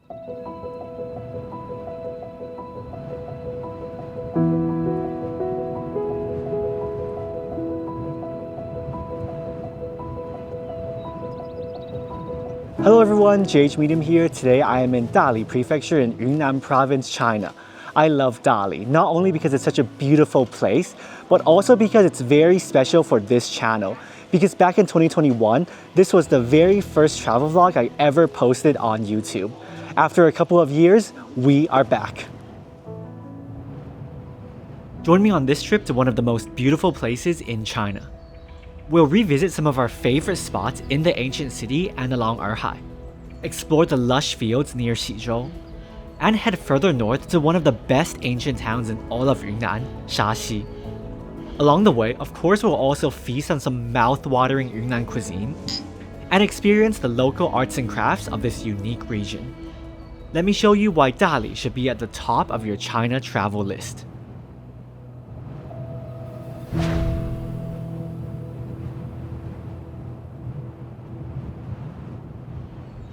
Hello everyone, JH Medium here. Today I am in Dali Prefecture in Yunnan Province, China. I love Dali, not only because it's such a beautiful place, but also because it's very special for this channel. Because back in 2021, this was the very first travel vlog I ever posted on YouTube. After a couple of years, we are back. Join me on this trip to one of the most beautiful places in China. We'll revisit some of our favorite spots in the ancient city and along Erhai, explore the lush fields near Xizhou, and head further north to one of the best ancient towns in all of Yunnan, Shashi. Along the way, of course, we'll also feast on some mouth-watering Yunnan cuisine and experience the local arts and crafts of this unique region. Let me show you why Dali should be at the top of your China travel list.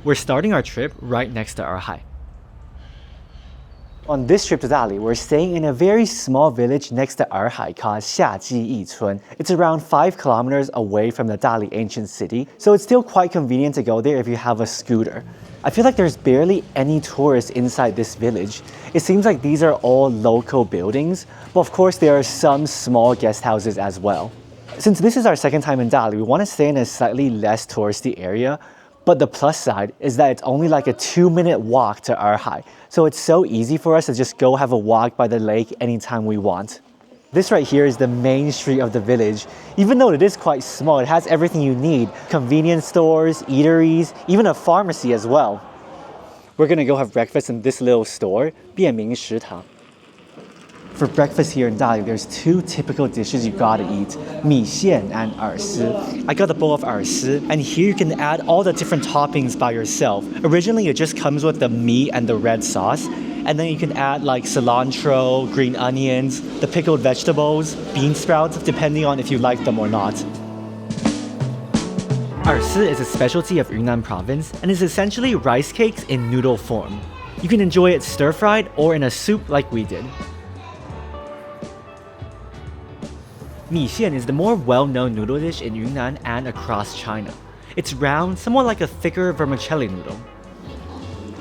We're starting our trip right next to Erhai. On this trip to Dali, we're staying in a very small village next to Erhai called Shaxi. It's around 5 kilometers away from the Dali ancient city, so it's still quite convenient to go there if you have a scooter. I feel like there's barely any tourists inside this village. It seems like these are all local buildings, but of course there are some small guest houses as well. Since this is our second time in Dali, we want to stay in a slightly less touristy area. But the plus side is that it's only like a 2-minute walk to Erhai, so it's so easy for us to just go have a walk by the lake anytime we want. This right here is the main street of the village. Even though it is quite small, it has everything you need. Convenience stores, eateries, even a pharmacy as well. We're gonna go have breakfast in this little store, 便民食堂. For breakfast here in Dali, there's 2 typical dishes you gotta eat, 米线 and 饵丝. I got a bowl of 饵丝, and here you can add all the different toppings by yourself. Originally, it just comes with the meat and the red sauce, and then you can add like cilantro, green onions, the pickled vegetables, bean sprouts, depending on if you like them or not. 饵丝 is a specialty of Yunnan Province and is essentially rice cakes in noodle form. You can enjoy it stir-fried or in a soup like we did. 米线 is the more well-known noodle dish in Yunnan and across China. It's round, somewhat like a thicker vermicelli noodle.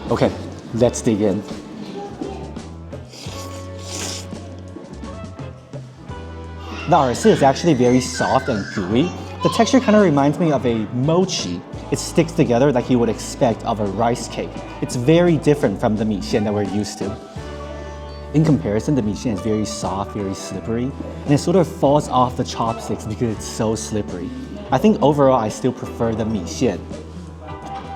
Okay, let's dig in. The 饵丝 is actually very soft and gooey. The texture kind of reminds me of a mochi. It sticks together like you would expect of a rice cake. It's very different from the 米线 that we're used to. In comparison, the 米线 is very soft, very slippery, and it sort of falls off the chopsticks because it's so slippery. I think overall, I still prefer the 米线.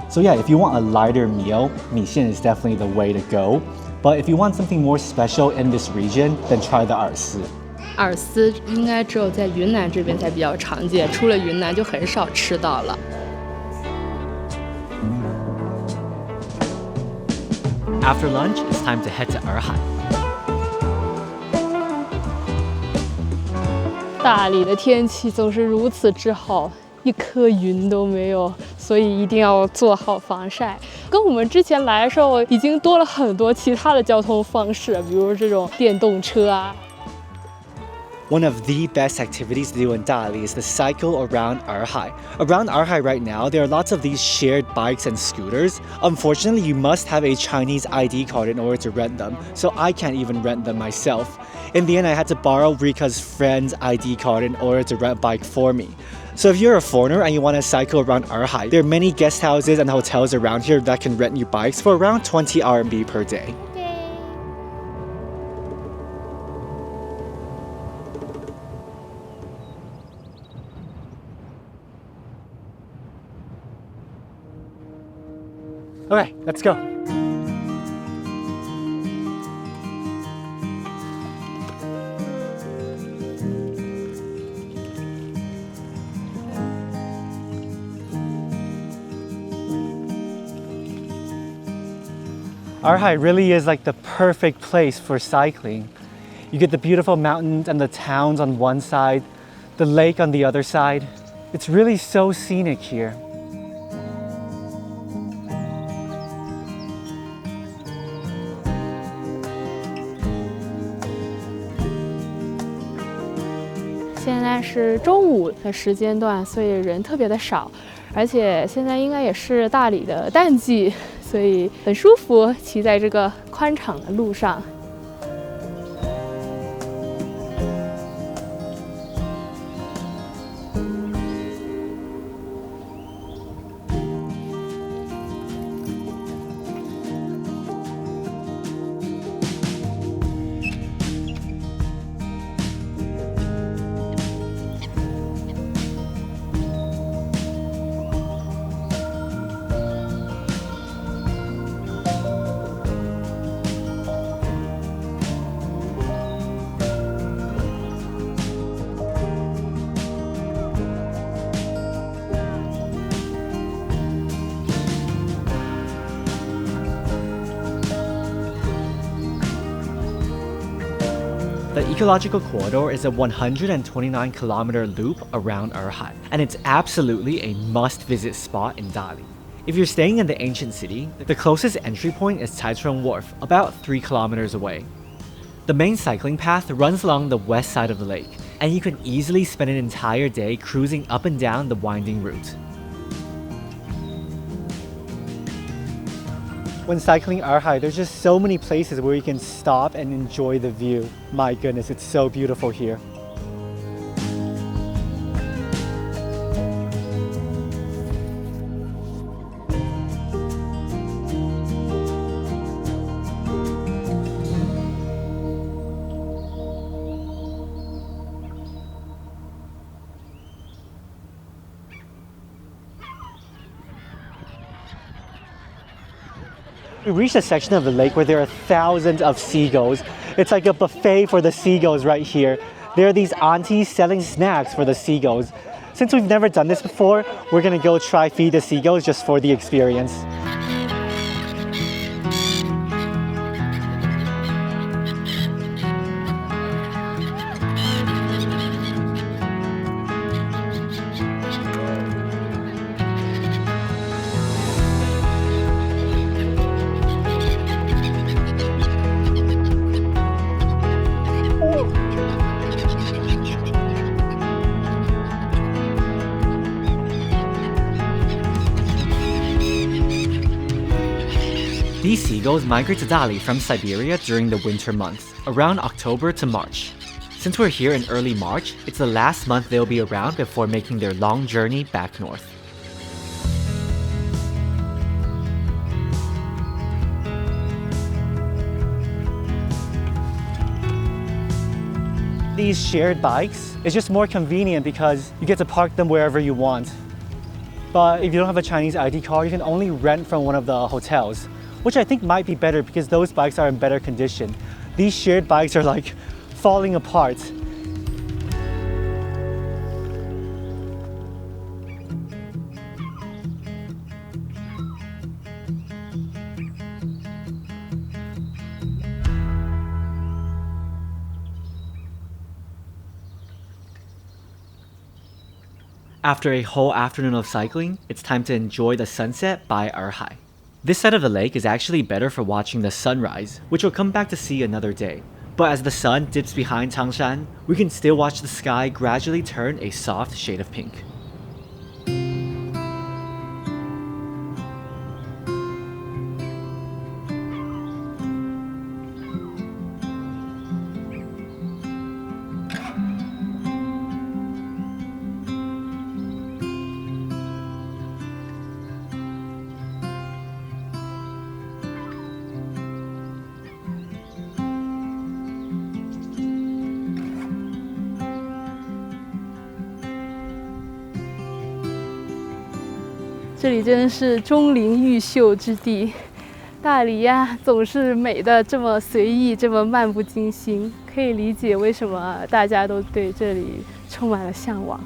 So yeah, if you want a lighter meal, 米线 is definitely the way to go. But if you want something more special in this region, then try the 饵丝. 饵丝应该只有在云南这边才比较常见，出了云南就很少吃到了。After lunch, it's time to head to Erhai. 大理的天气总是如此之好，一颗云都没有，所以一定要做好防晒。跟我们之前来的时候，已经多了很多其他的交通方式，比如这种电动车啊。One of the best activities to do in Dali is to cycle around Erhai. Around Erhai right now, there are lots of these shared bikes and scooters. Unfortunately, you must have a Chinese ID card in order to rent them, so I can't even rent them myself. In the end, I had to borrow Rika's friend's ID card in order to rent a bike for me. So if you're a foreigner and you want to cycle around Erhai, there are many guest houses and hotels around here that can rent you bikes for around 20 RMB per day. Okay, let's go. Erhai really is like the perfect place for cycling. You get the beautiful mountains and the towns on one side, the lake on the other side. It's really so scenic here. 现在是中午的时间段，所以人特别的少，而且现在应该也是大理的淡季，所以很舒服，骑在这个宽敞的路上。The ecological corridor is a 129-kilometer loop around Erhai, and it's absolutely a must-visit spot in Dali. If you're staying in the ancient city, the closest entry point is Tamron Wharf, about 3 kilometers away. The main cycling path runs along the west side of the lake, and you can easily spend an entire day cruising up and down the winding route. When cycling Erhai, there's just so many places where you can stop and enjoy the view. My goodness, it's so beautiful here. We reached a section of the lake where there are thousands of seagulls. It's like a buffet for the seagulls right here. There are these aunties selling snacks for the seagulls. Since we've never done this before, we're gonna go try feed the seagulls just for the experience. These seagulls migrate to Dali from Siberia during the winter months, around October to March. Since we're here in early March, it's the last month they'll be around before making their long journey back north. These shared bikes is just more convenient because you get to park them wherever you want. But if you don't have a Chinese ID card, you can only rent from one of the hotels, which I think might be better because those bikes are in better condition. These shared bikes are like falling apart. After a whole afternoon of cycling, it's time to enjoy the sunset by Erhai. This side of the lake is actually better for watching the sunrise, which we'll come back to see another day. But as the sun dips behind Tangshan, we can still watch the sky gradually turn a soft shade of pink.这里真的是钟灵毓秀之地，大理呀，总是美的这么随意，这么漫不经心，可以理解为什么大家都对这里充满了向往。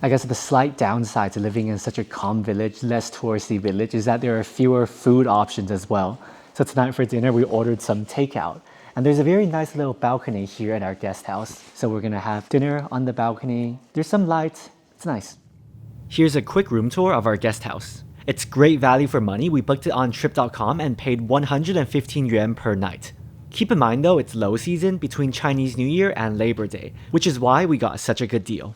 I guess the slight downside to living in such a calm village, less touristy village, is that there are fewer food options as well. So tonight for dinner, we ordered some takeout. And there's a very nice little balcony here at our guest house. So we're gonna have dinner on the balcony. There's some light, it's nice. Here's a quick room tour of our guest house. It's great value for money. We booked it on trip.com and paid 115 yuan per night. Keep in mind though, it's low season between Chinese New Year and Labor Day, which is why we got such a good deal.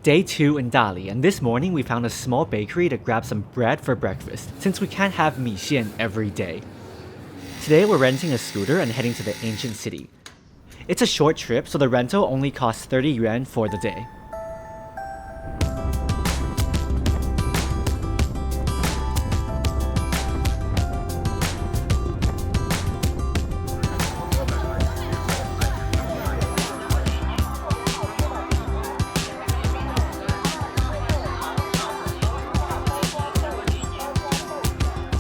Day 2 in Dali, and this morning we found a small bakery to grab some bread for breakfast, since we can't have mi xian every day. Today we're renting a scooter and heading to the ancient city. It's a short trip, so the rental only costs 30 yuan for the day.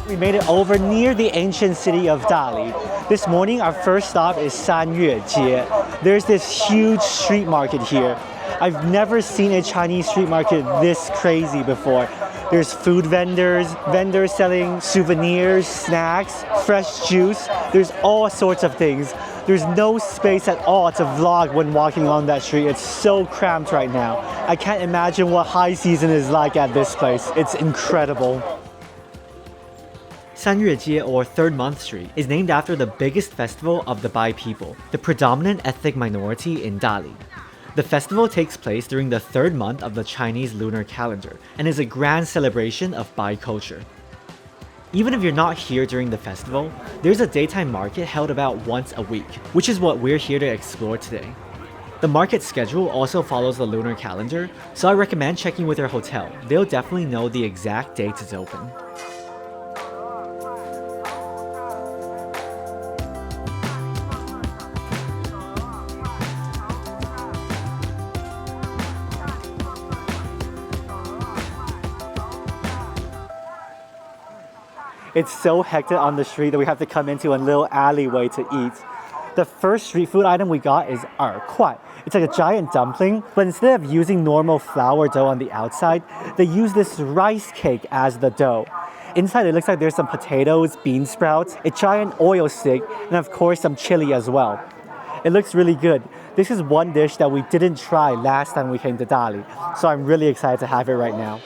We made it over near the ancient city of Dali. This morning, our first stop is Sanyue Jie. There's this huge street market here. I've never seen a Chinese street market this crazy before. There's food vendors selling souvenirs, snacks, fresh juice. There's all sorts of things. There's no space at all to vlog when walking along that street. It's so cramped right now. I can't imagine what high season is like at this place. It's incredible. Sanyue or Third Month Street is named after the biggest festival of the Bai people, the predominant ethnic minority in Dali. The festival takes place during the third month of the Chinese lunar calendar and is a grand celebration of Bai culture. Even if you're not here during the festival, there's a daytime market held about once a week, which is what we're here to explore today. The market schedule also follows the lunar calendar, so I recommend checking with your hotel. They'll definitely know the exact date it's open. It's so hectic on the street that we have to come into a little alleyway to eat. The first street food item we got is Erhai. It's like a giant dumpling, but instead of using normal flour dough on the outside, they use this rice cake as the dough. Inside it looks like there's some potatoes, bean sprouts, a giant oil stick, and of course some chili as well. It looks really good. This is one dish that we didn't try last time we came to Dali, so I'm really excited to have it right now.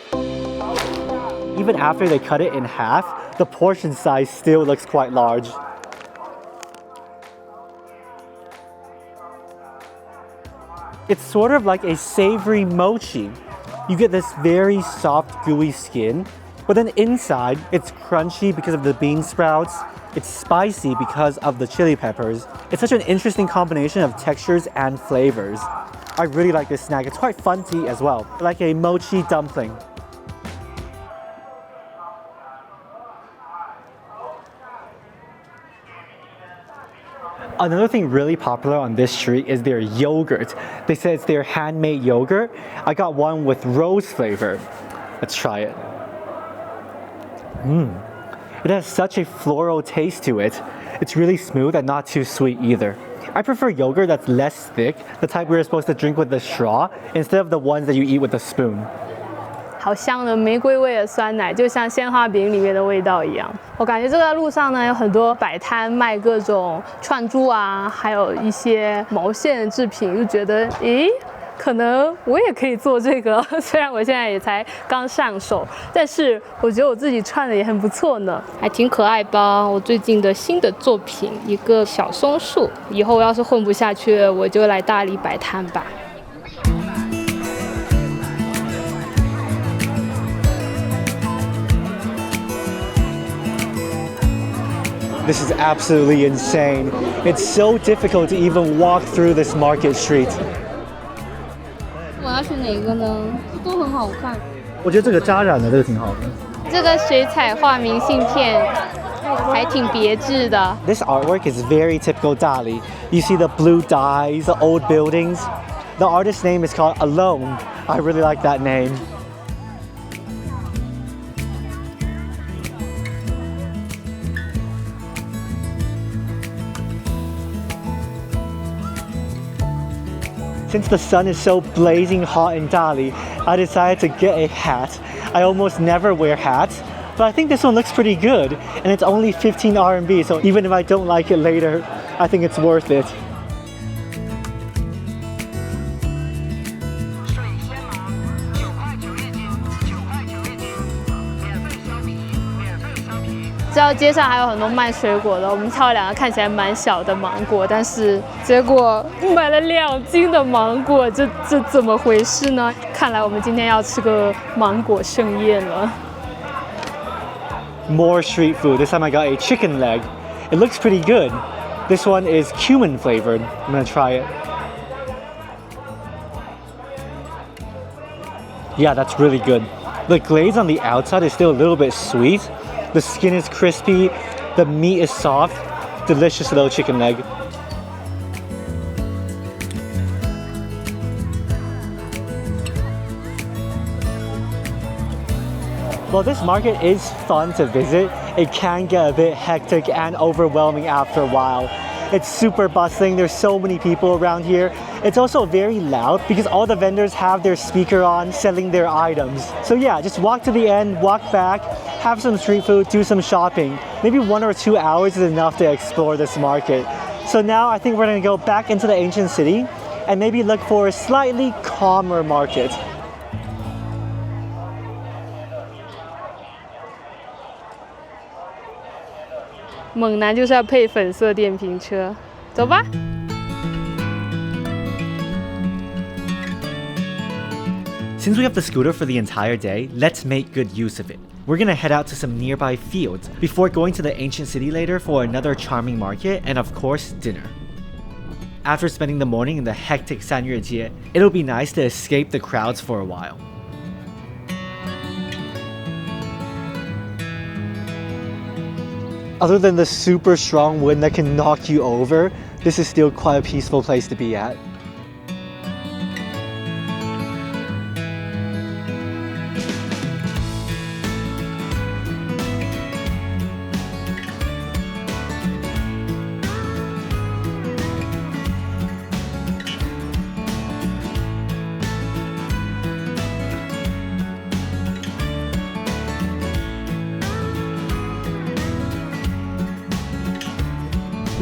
Even after they cut it in half, the portion size still looks quite large. It's sort of like a savory mochi. You get this very soft, gooey skin, but then inside it's crunchy because of the bean sprouts. It's spicy because of the chili peppers. It's such an interesting combination of textures and flavors. I really like this snack. It's quite fun to eat as well, like a mochi dumpling. Another thing really popular on this street is their yogurt. They say it's their handmade yogurt. I got one with rose flavor. Let's try it. It has such a floral taste to it. It's really smooth and not too sweet either. I prefer yogurt that's less thick, the type we were supposed to drink with a straw, instead of the ones that you eat with a spoon. 好香的玫瑰味的酸奶，就像鲜花饼里面的味道一样。我感觉这个路上呢有很多摆摊卖各种串珠啊，还有一些毛线制品，就觉得，诶，可能我也可以做这个。虽然我现在也才刚上手，但是我觉得我自己串的也很不错呢，还挺可爱吧。我最近的新的作品，一个小松树。以后要是混不下去，我就来大理摆摊吧。This is absolutely insane. It's so difficult to even walk through this market street. 我要选哪个呢？都很好看。我觉得这个扎染的这个挺好的。这个水彩画明信片还挺别致的。This artwork is very typical Dali. You see the blue dyes, the old buildings. The artist's name is called Alone. I really like that name. Since the sun is so blazing hot in Dali, I decided to get a hat. I almost never wear hats, but I think this one looks pretty good, and it's only 15 RMB, so even if I don't like it later, I think it's worth it.知道街上还有很多卖水果的，我们挑了2个看起来蛮小的芒果，但是结果买了2斤的芒果，这怎么回事呢？看来我们今天要吃个芒果盛宴了。More street food. This time I got a chicken leg. It looks pretty good. This one is cumin flavored. I'm gonna try it. Yeah, that's really good. The glaze on the outside is still a little bit sweet. The skin is crispy, the meat is soft, delicious little chicken leg. While this market is fun to visit, it can get a bit hectic and overwhelming after a while. It's super bustling, there's so many people around here. It's also very loud because all the vendors have their speaker on selling their items. So yeah, just walk to the end, walk back, have some street food, do some shopping. Maybe 1 or 2 hours is enough to explore this market. So now I think we're gonna go back into the ancient city and maybe look for a slightly calmer market. 猛男就是要配粉色电瓶车，走吧。Since we have the scooter for the entire day, let's make good use of it. We're gonna head out to some nearby fields before going to the ancient city later for another charming market and of course dinner. After spending the morning in the hectic Sanyuejie, it'll be nice to escape the crowds for a while. Other than the super strong wind that can knock you over, this is still quite a peaceful place to be at.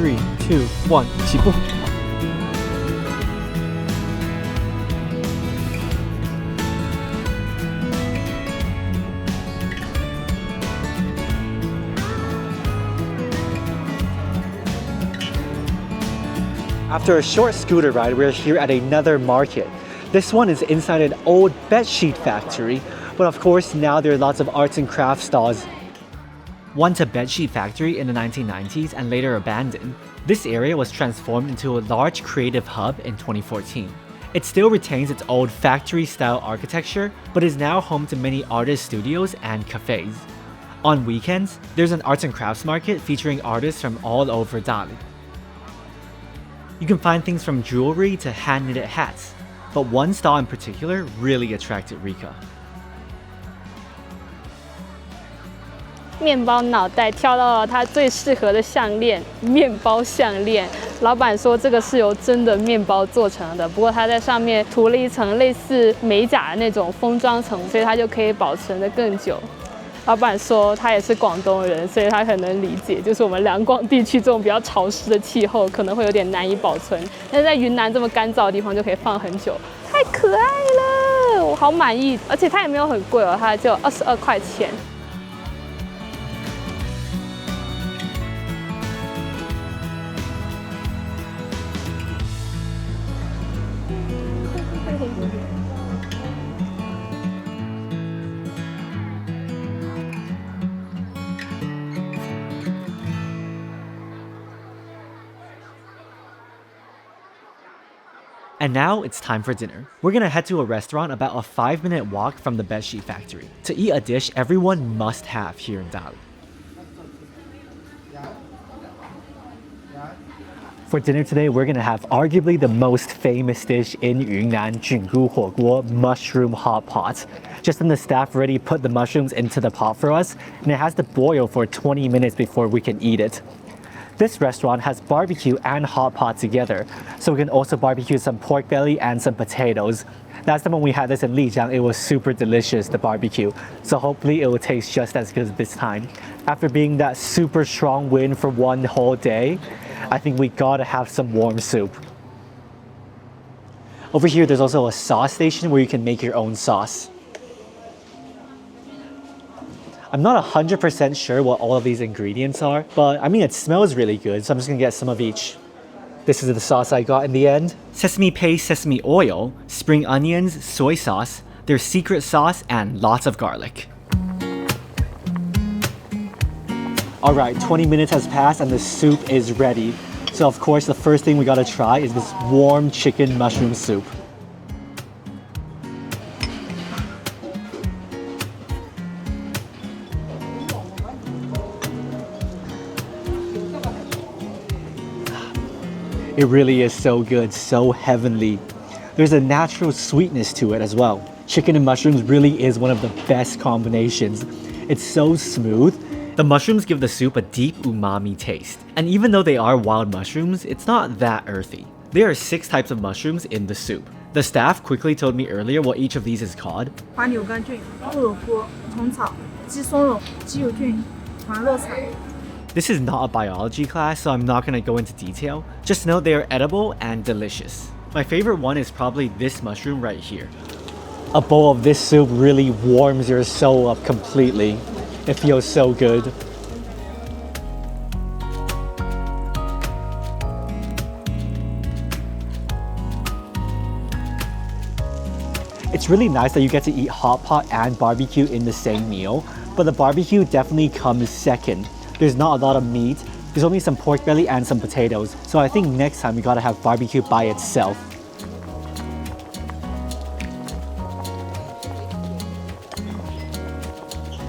Three, 2, 1, 起步。After a short scooter ride, we're here at another market. This one is inside an old bedsheet factory, but of course now there are lots of arts and crafts stalls. Once a bedsheet factory in the 1990s and later abandoned, this area was transformed into a large creative hub in 2014. It still retains its old factory-style architecture, but is now home to many artist studios and cafes. On weekends, there's an arts and crafts market featuring artists from all over Dali. You can find things from jewelry to hand-knitted hats, but one stall in particular really attracted Rika. 面包脑袋挑到了它最适合的项链——面包项链。老板说这个是由真的面包做成的，不过它在上面涂了一层类似美甲的那种封装层，所以它就可以保存得更久。老板说他也是广东人，所以他很能理解，就是我们两广地区这种比较潮湿的气候可能会有点难以保存，但是在云南这么干燥的地方就可以放很久，太可爱了，我好满意，而且它也没有很贵哦，它只有22块钱。And now it's time for dinner. We're gonna head to a restaurant about a 5-minute walk from the bedsheet factory to eat a dish everyone must have here in Dali. For dinner today, we're gonna have arguably the most famous dish in Yunnan, Jungu Huoguo, mushroom hot pot. Just then the staff already put the mushrooms into the pot for us, and it has to boil for 20 minutes before we can eat it. This restaurant has barbecue and hot pot together, so we can also barbecue some pork belly and some potatoes. Last time when we had this in Lijiang, it was super delicious, the barbecue. So hopefully it will taste just as good this time. After being that super strong wind for one whole day, I think we gotta have some warm soup. Over here, there's also a sauce station where you can make your own sauce. I'm not 100% sure what all of these ingredients are, but I mean, it smells really good, so I'm just gonna get some of each. This is the sauce I got in the end. Sesame paste, sesame oil, spring onions, soy sauce, their secret sauce, and lots of garlic. Alright, 20 minutes has passed and the soup is ready. So of course, the first thing we gotta try is this warm chicken mushroom soup. It really is so good, so heavenly. There's a natural sweetness to it as well. Chicken and mushrooms really is one of the best combinations. It's so smooth. The mushrooms give the soup a deep umami taste. And even though they are wild mushrooms, it's not that earthy. There are 6 types of mushrooms in the soup. The staff quickly told me earlier what each of these is called. This is not a biology class, so I'm not going to go into detail. Just know they are edible and delicious. My favorite one is probably this mushroom right here. A bowl of this soup really warms your soul up completely. It feels so good. It's really nice that you get to eat hot pot and barbecue in the same meal, but the barbecue definitely comes second. There's not a lot of meat. There's only some pork belly and some potatoes. So I think next time we gotta have barbecue by itself.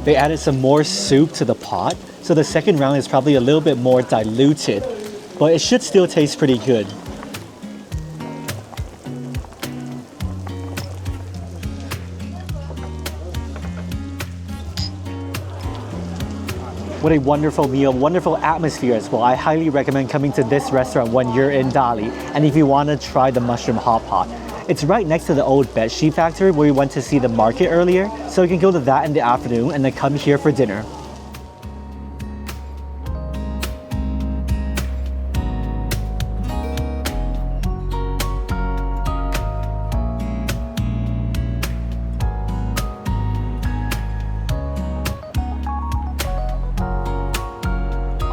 They added some more soup to the pot, so the second round is probably a little bit more diluted, but it should still taste pretty good. What a wonderful meal, wonderful atmosphere as well. I highly recommend coming to this restaurant when you're in Dali, and if you want to try the mushroom hot pot. It's right next to the old bedsheet factory where we went to see the market earlier, so you can go to that in the afternoon and then come here for dinner.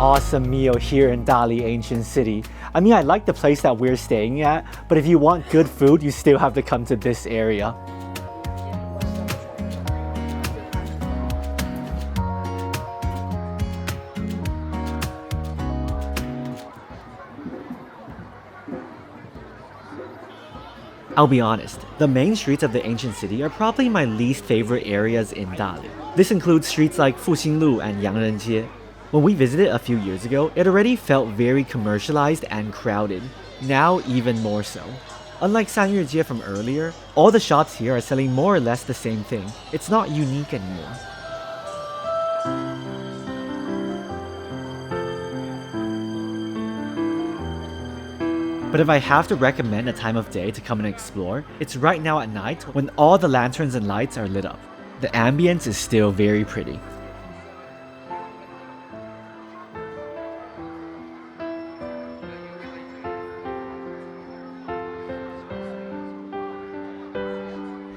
Awesome meal here in Dali Ancient City. I mean, I like the place that we're staying at, but if you want good food, you still have to come to this area. I'll be honest, the main streets of the ancient city are probably my least favorite areas in Dali. This includes streets like Fuxinglu and Yangrenjie. When we visited a few years ago, it already felt very commercialized and crowded. Now even more so. Unlike Sanyujie from earlier, all the shops here are selling more or less the same thing. It's not unique anymore. But if I have to recommend a time of day to come and explore, it's right now at night when all the lanterns and lights are lit up. The ambience is still very pretty.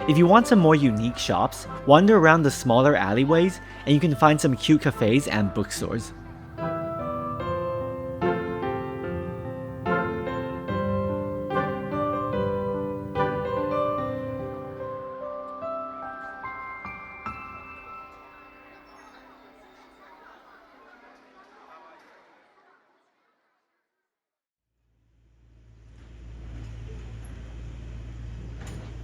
If you want some more unique shops, wander around the smaller alleyways and you can find some cute cafes and bookstores.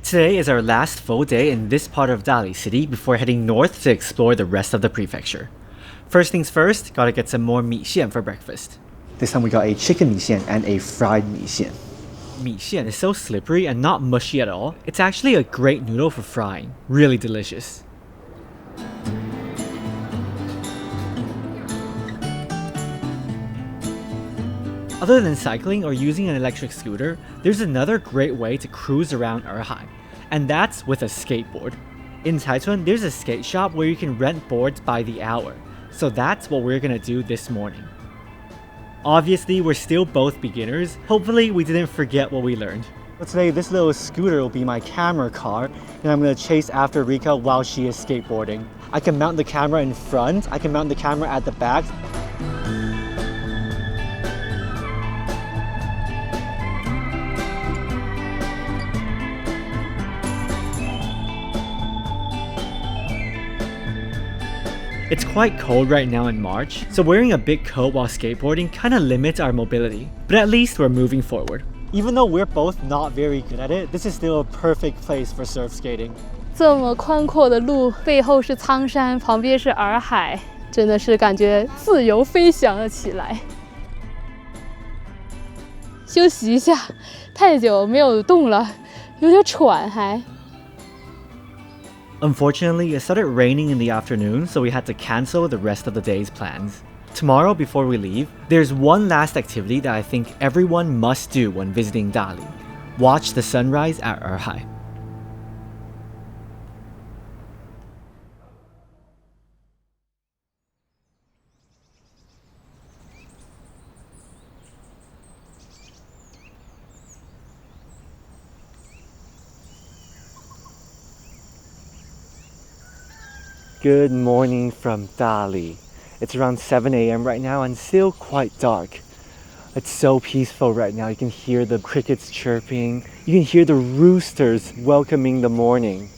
Today is our last full day in this part of Dali City before heading north to explore the rest of the prefecture. First things first, gotta get some more mi xian for breakfast. This time we got a chicken mi xian and a fried mi xian. Mi xian is so slippery and not mushy at all. It's actually a great noodle for frying. Really delicious. Other than cycling or using an electric scooter, there's another great way to cruise around Erhai, and that's with a skateboard. In Taichung, there's a skate shop where you can rent boards by the hour, so that's what we're gonna do this morning. Obviously, we're still both beginners. Hopefully, we didn't forget what we learned. But today, this little scooter will be my camera car, and I'm gonna chase after Rika while she is skateboarding. I can mount the camera in front, I can mount the camera at the back. It's quite cold right now in March, so wearing a big coat while skateboarding kinda limits our mobility, but at least we're moving forward. Even though we're both not very good at it, this is still a perfect place for surf skating. 这么宽阔的路，背后是苍山，旁边是洱海，真的是感觉自由飞翔了起来。休息一下，太久没有动了，有点喘还。Unfortunately, it started raining in the afternoon, so we had to cancel the rest of the day's plans. Tomorrow, before we leave, there's one last activity that I think everyone must do when visiting Dali. Watch the sunrise at Erhai. Good morning from Dali. It's around 7 a.m. right now and still quite dark. It's so peaceful right now. You can hear the crickets chirping. You can hear the roosters welcoming the morning.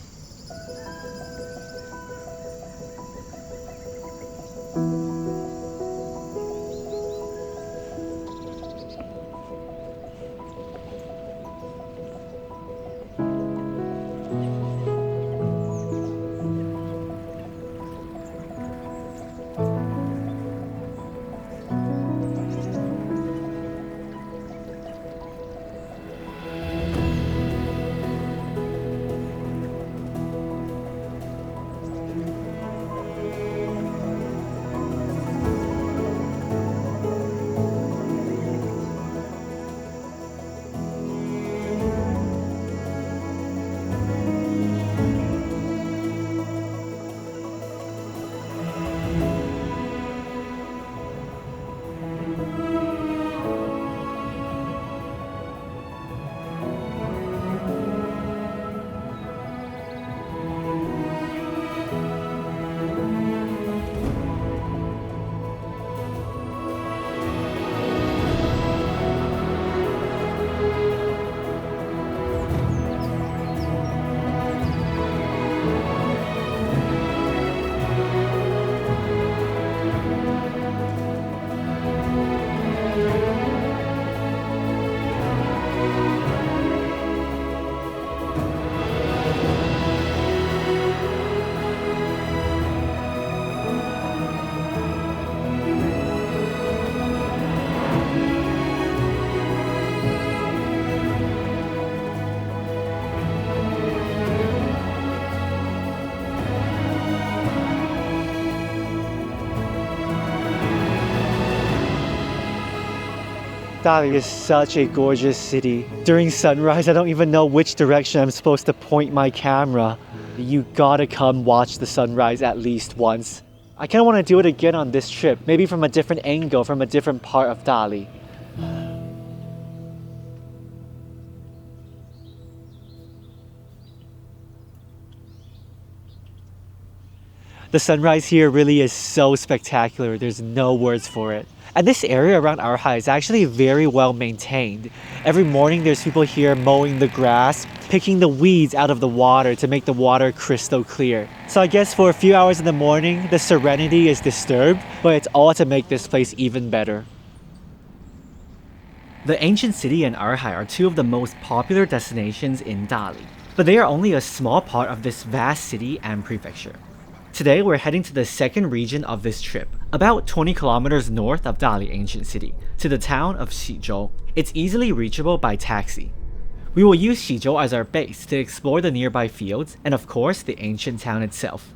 Dali is such a gorgeous city. During sunrise, I don't even know which direction I'm supposed to point my camera. You gotta come watch the sunrise at least once. I kinda wanna do it again on this trip, maybe from a different angle, from a different part of Dali. The sunrise here really is so spectacular, there's no words for it. And this area around Erhai is actually very well maintained. Every morning there's people here mowing the grass, picking the weeds out of the water to make the water crystal clear. So I guess for a few hours in the morning, the serenity is disturbed, but it's all to make this place even better. The ancient city and Erhai are two of the most popular destinations in Dali, but they are only a small part of this vast city and prefecture. Today, we're heading to the second region of this trip, about 20 kilometers north of Dali ancient city, to the town of Xizhou. It's easily reachable by taxi. We will use Xizhou as our base to explore the nearby fields and of course the ancient town itself.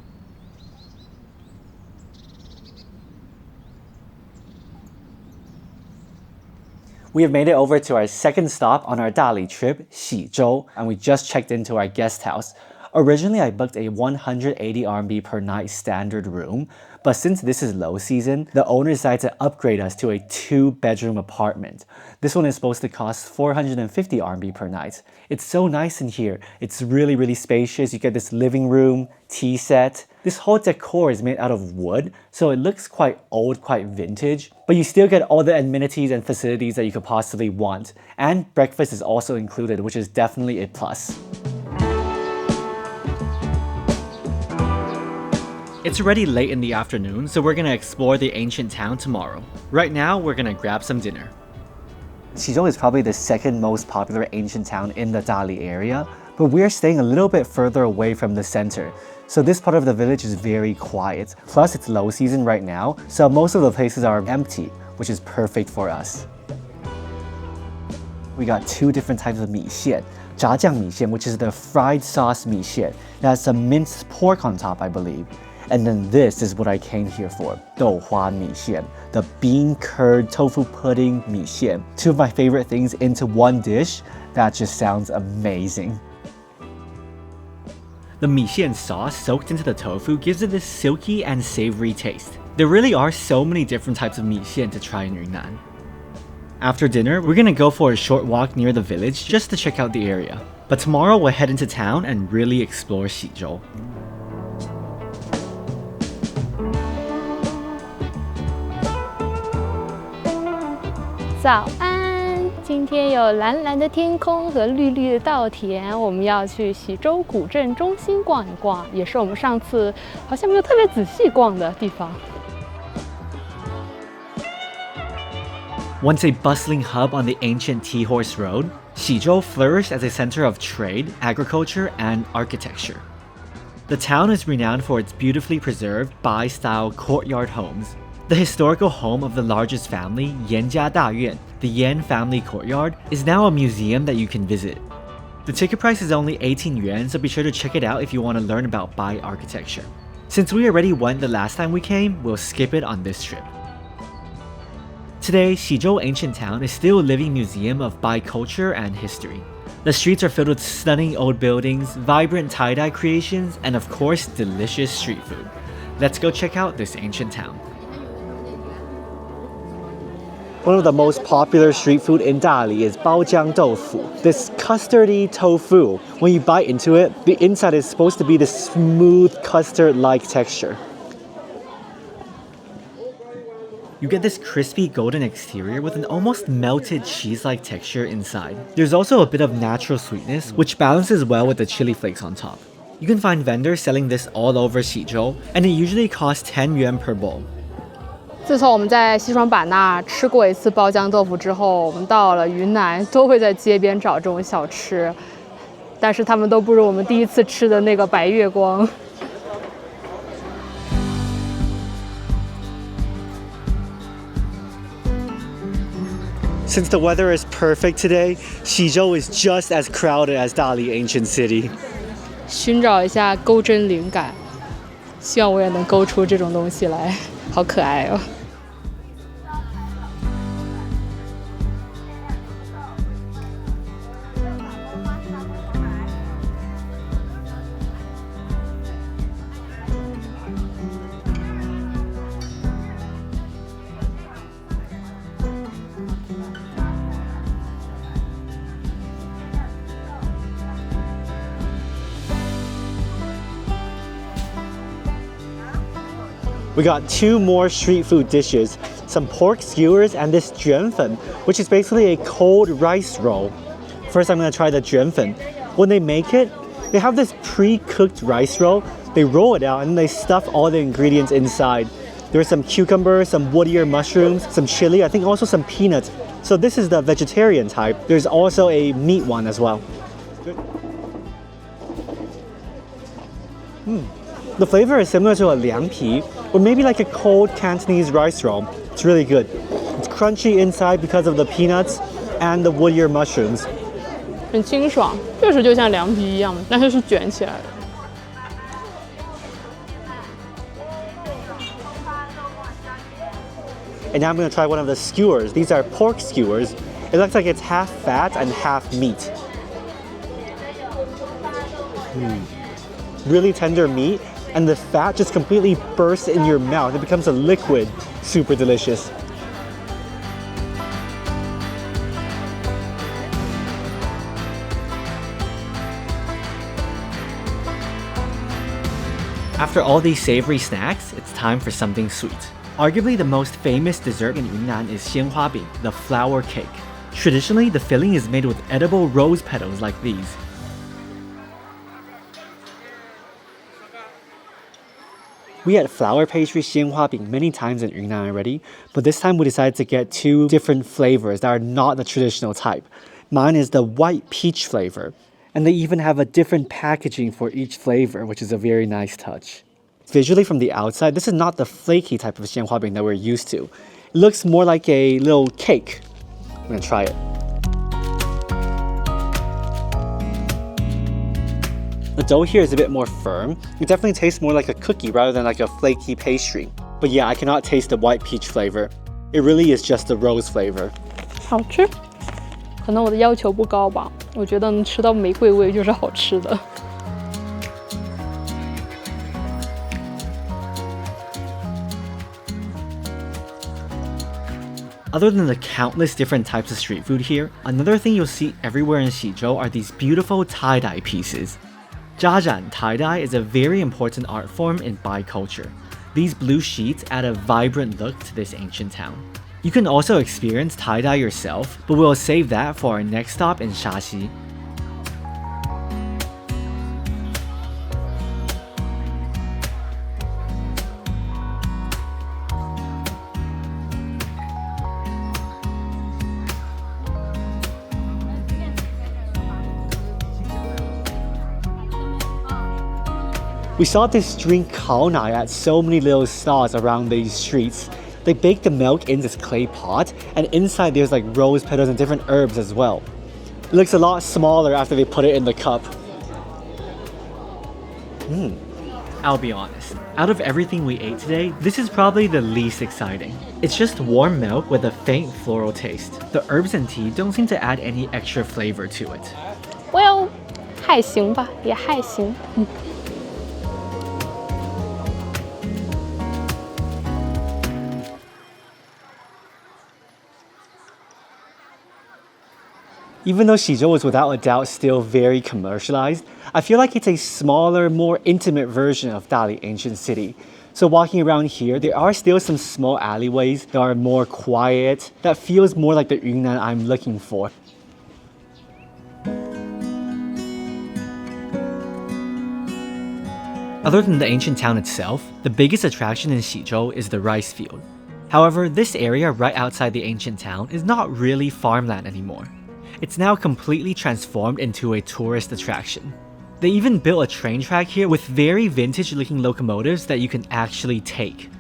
We have made it over to our second stop on our Dali trip, Xizhou, and we just checked into our guest house. Originally, I booked a 180 RMB per night standard room, but since this is low season, the owner decided to upgrade us to a 2-bedroom apartment. This one is supposed to cost 450 RMB per night. It's so nice in here. It's really spacious. You get this living room, tea set. This whole decor is made out of wood, so it looks quite old, quite vintage, but you still get all the amenities and facilities that you could possibly want. And breakfast is also included, which is definitely a plus. It's already late in the afternoon, so we're gonna explore the ancient town tomorrow. Right now, we're gonna grab some dinner. Xizhou is probably the second most popular ancient town in the Dali area, but we're staying a little bit further away from the center. So this part of the village is very quiet. Plus, it's low season right now, so most of the places are empty, which is perfect for us. We got 2 different types of 米线. 炸酱米线, which is the fried sauce 米线. It has some minced pork on top, I believe. And then this is what I came here for, 豆花米线, the bean curd tofu pudding 米线. 2 of my favorite things into one dish. That just sounds amazing. The 米线 sauce soaked into the tofu gives it this silky and savory taste. There really are so many different types of 米线 to try in Yunnan. After dinner, we're gonna go for a short walk near the village just to check out the area. But tomorrow we'll head into town and really explore Xizhou. 早安，今天有蓝蓝的天空和绿绿的稻田，我们要去喜洲古镇中心逛一逛，也是我们上次好像没有特别仔细逛的地方。Once a bustling hub on the ancient Tea Horse Road, Xizhou flourished as a center of trade, agriculture, and architecture. The town is renowned for its beautifully preserved Bai-style courtyard homes. The historical home of the largest family, Yanjia Dayuan, the Yan family courtyard, is now a museum that you can visit. The ticket price is only 18 yuan, so be sure to check it out if you want to learn about Bai architecture. Since we already went the last time we came, we'll skip it on this trip. Today, Xizhou Ancient Town is still a living museum of Bai culture and history. The streets are filled with stunning old buildings, vibrant tie-dye creations, and of course, delicious street food. Let's go check out this ancient town. One of the most popular street food in Dali is baojiang doufu. This custardy tofu. When you bite into it, the inside is supposed to be this smooth custard-like texture. You get this crispy golden exterior with an almost melted cheese-like texture inside. There's also a bit of natural sweetness, which balances well with the chili flakes on top. You can find vendors selling this all over Xizhou, and it usually costs 10 yuan per bowl. 自从我们在西双版纳吃过一次包浆豆腐之后，我们到了云南都会在街边找这种小吃，但是他们都不如我们第一次吃的那个白月光。Since the weather is perfect today, Xizhou is just as crowded as Dali ancient city. 寻找一下钩针灵感，希望我也能勾出这种东西来，好可爱哦。We got 2 more street food dishes, some pork skewers and this 卷粉, which is basically a cold rice roll. First, I'm gonna try the 卷粉. When they make it, they have this pre-cooked rice roll. They roll it out and they stuff all the ingredients inside. There's some cucumbers, some wood ear mushrooms, some chili, I think also some peanuts. So this is the vegetarian type. There's also a meat one as well. The flavor is similar to a liang pi, or maybe like a cold Cantonese rice roll. It's really good. It's crunchy inside because of the peanuts and the wood ear mushrooms. 很清爽，确实就像凉皮一样，但是是卷起来的。And now I'm going to try one of the skewers. These are pork skewers. It looks like it's half fat and half meat. Really tender meat, and the fat just completely bursts in your mouth. It becomes a liquid. Super delicious. After all these savory snacks, it's time for something sweet. Arguably the most famous dessert in Yunnan is xianhuabing, the flour cake. Traditionally, the filling is made with edible rose petals like these. We had flour pastry xianhuabing many times in Yunnan already, but this time we decided to get two different flavors that are not the traditional type. Mine is the white peach flavor, and they even have a different packaging for each flavor, which is a very nice touch. Visually from the outside, this is not the flaky type of xianhuabing that we're used to. It looks more like a little cake. I'm gonna try it. The dough here is a bit more firm. It definitely tastes more like a cookie rather than like a flaky pastry. But yeah, I cannot taste the white peach flavor. It really is just the rose flavor. 好吃，可能我的要求不高吧。我觉得能吃到玫瑰味就是好吃的。Other than the countless different types of street food here, another thing you'll see everywhere in Xizhou are these beautiful tie-dye pieces. Zhazhan tie-dye is a very important art form in Bai culture. These blue sheets add a vibrant look to this ancient town. You can also experience tie-dye yourself, but we'll save that for our next stop in Shashi. We saw this drink kaonai at so many little stalls around these streets. They bake the milk in this clay pot, and inside there's like rose petals and different herbs as well. It looks a lot smaller after they put it in the cup. I'll be honest, out of everything we ate today, this is probably the least exciting. It's just warm milk with a faint floral taste. The herbs and tea don't seem to add any extra flavor to it. Well, 还行吧，也还行。Even though Xizhou is without a doubt still very commercialized, I feel like it's a smaller, more intimate version of Dali ancient city. So walking around here, there are still some small alleyways that are more quiet, that feels more like the Yunnan I'm looking for. Other than the ancient town itself, the biggest attraction in Xizhou is the rice field. However, this area right outside the ancient town is not really farmland anymore. It's now completely transformed into a tourist attraction. They even built a train track here with very vintage-looking locomotives that you can actually take.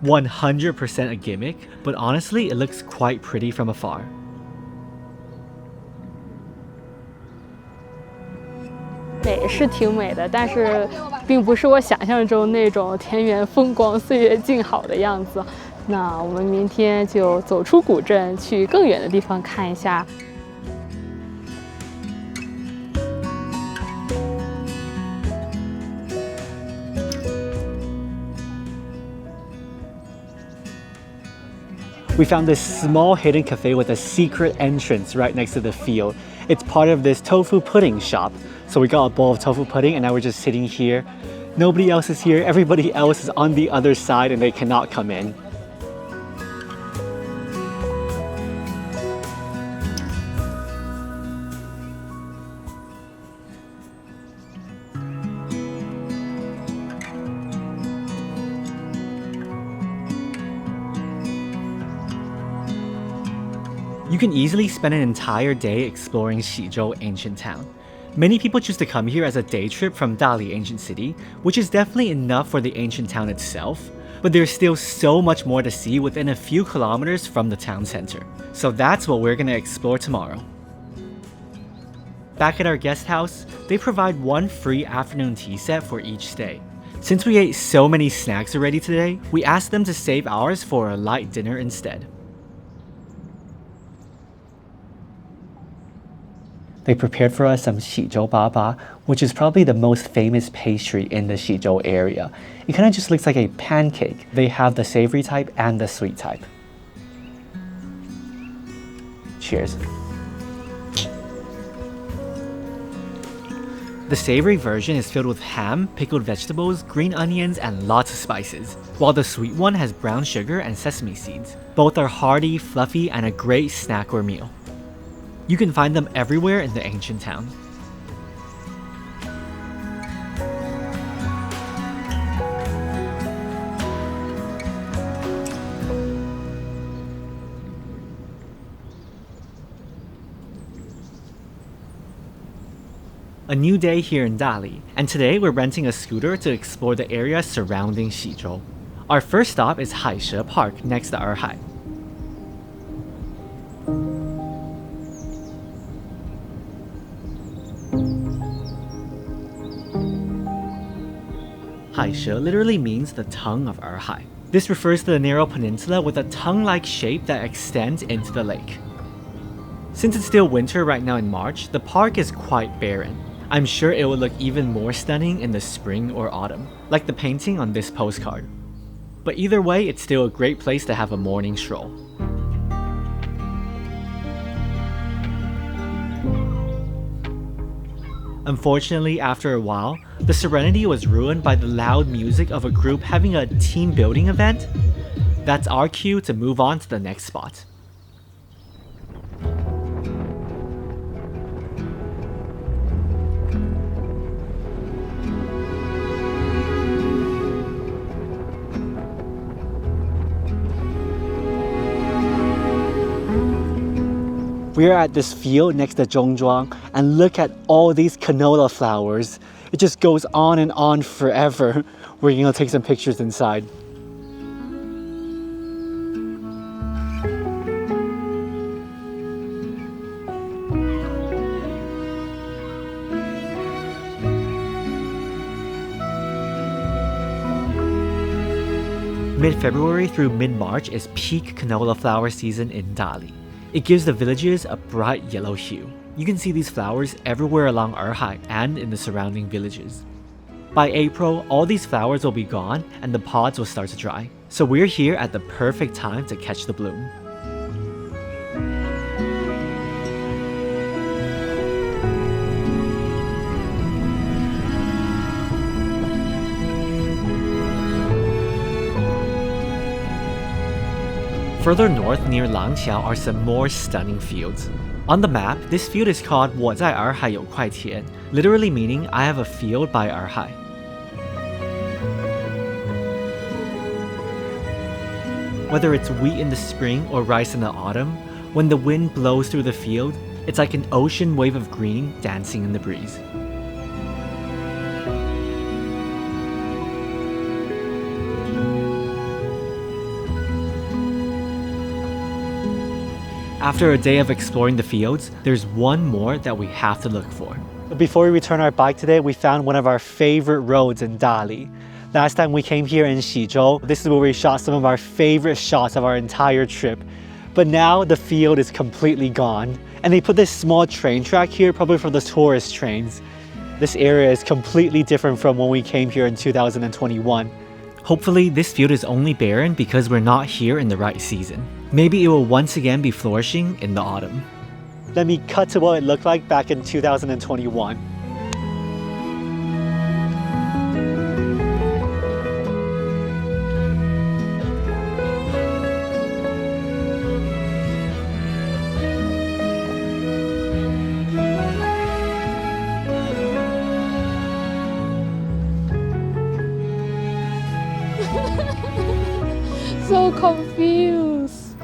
100% a gimmick, but honestly, it looks quite pretty from afar. 美是挺美的，但是并不是我想象中那种田园风光、岁月静好的样子。那我们明天就走出古镇，去更远的地方看一下。We found this small hidden cafe with a secret entrance right next to the field. It's part of this tofu pudding shop. So we got a bowl of tofu pudding and now we're just sitting here. Nobody else is here, everybody else is on the other side and they cannot come in. You can easily spend an entire day exploring Xizhou ancient town. Many people choose to come here as a day trip from Dali ancient city, which is definitely enough for the ancient town itself, but there's still so much more to see within a few kilometers from the town center. So that's what we're gonna explore tomorrow. Back at our guest house, they provide one free afternoon tea set for each stay. Since we ate so many snacks already today, we asked them to save ours for a light dinner instead. They prepared for us some Xizhou baba, which is probably the most famous pastry in the Xizhou area. It kind of just looks like a pancake. They have the savory type and the sweet type. Cheers. The savory version is filled with ham, pickled vegetables, green onions, and lots of spices, while the sweet one has brown sugar and sesame seeds. Both are hearty, fluffy, and a great snack or meal. You can find them everywhere in the ancient town. A new day here in Dali, and today we're renting a scooter to explore the area surrounding Xizhou. Our first stop is Haishe Park next to Erhai. Haishe literally means the tongue of Erhai. This refers to the narrow peninsula with a tongue-like shape that extends into the lake. Since it's still winter right now in March, the park is quite barren. I'm sure it will look even more stunning in the spring or autumn, like the painting on this postcard. But either way, it's still a great place to have a morning stroll. Unfortunately, after a while, the serenity was ruined by the loud music of a group having a team building event. That's our cue to move on to the next spot. We are at this field next to Zhongzhuang, and look at all these canola flowers. It just goes on and on forever. We're gonna take some pictures inside. Mid-February through mid-March is peak canola flower season in Dali. It gives the villages a bright yellow hue. You can see these flowers everywhere along Erhai and in the surrounding villages. By April, all these flowers will be gone and the pods will start to dry. So we're here at the perfect time to catch the bloom. Further north near Langqiao are some more stunning fields. On the map, this field is called 我在洱海有块田, literally meaning I have a field by Erhai. Whether it's wheat in the spring or rice in the autumn, when the wind blows through the field, it's like an ocean wave of green dancing in the breeze. After a day of exploring the fields, there's one more that we have to look for. Before we return our bike today, we found one of our favorite roads in Dali. Last time we came here in Xizhou, this is where we shot some of our favorite shots of our entire trip. But now the field is completely gone. And they put this small train track here, probably for the tourist trains. This area is completely different from when we came here in 2021. Hopefully, this field is only barren because we're not here in the right season. Maybe it will once again be flourishing in the autumn. Let me cut to what it looked like back in 2021. So confused.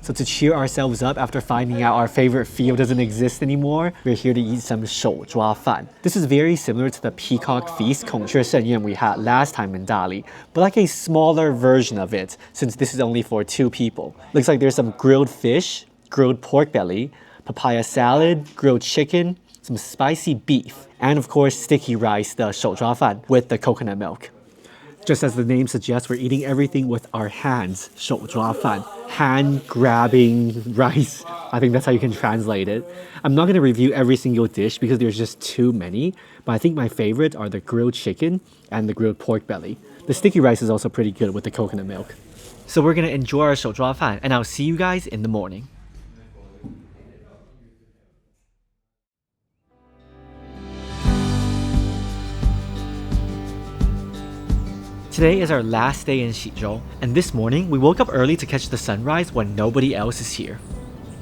So to cheer ourselves up after finding out our favorite field doesn't exist anymore, we're here to eat some 手抓饭. This is very similar to the peacock feast 孔雀盛宴 we had last time in Dali, but like a smaller version of it, since this is only for 2 people. Looks like there's some grilled fish, grilled pork belly, papaya salad, grilled chicken, some spicy beef, and of course sticky rice, the 手抓饭, with the coconut milk. Just as the name suggests, we're eating everything with our hands, 手抓饭, hand grabbing rice. I think that's how you can translate it. I'm not going to review every single dish because there's just too many, but I think my favorite are the grilled chicken and the grilled pork belly. The sticky rice is also pretty good with the coconut milk. So we're going to enjoy our 手抓饭, and I'll see you guys in the morning. Today is our last day in Xizhou, and this morning we woke up early to catch the sunrise when nobody else is here.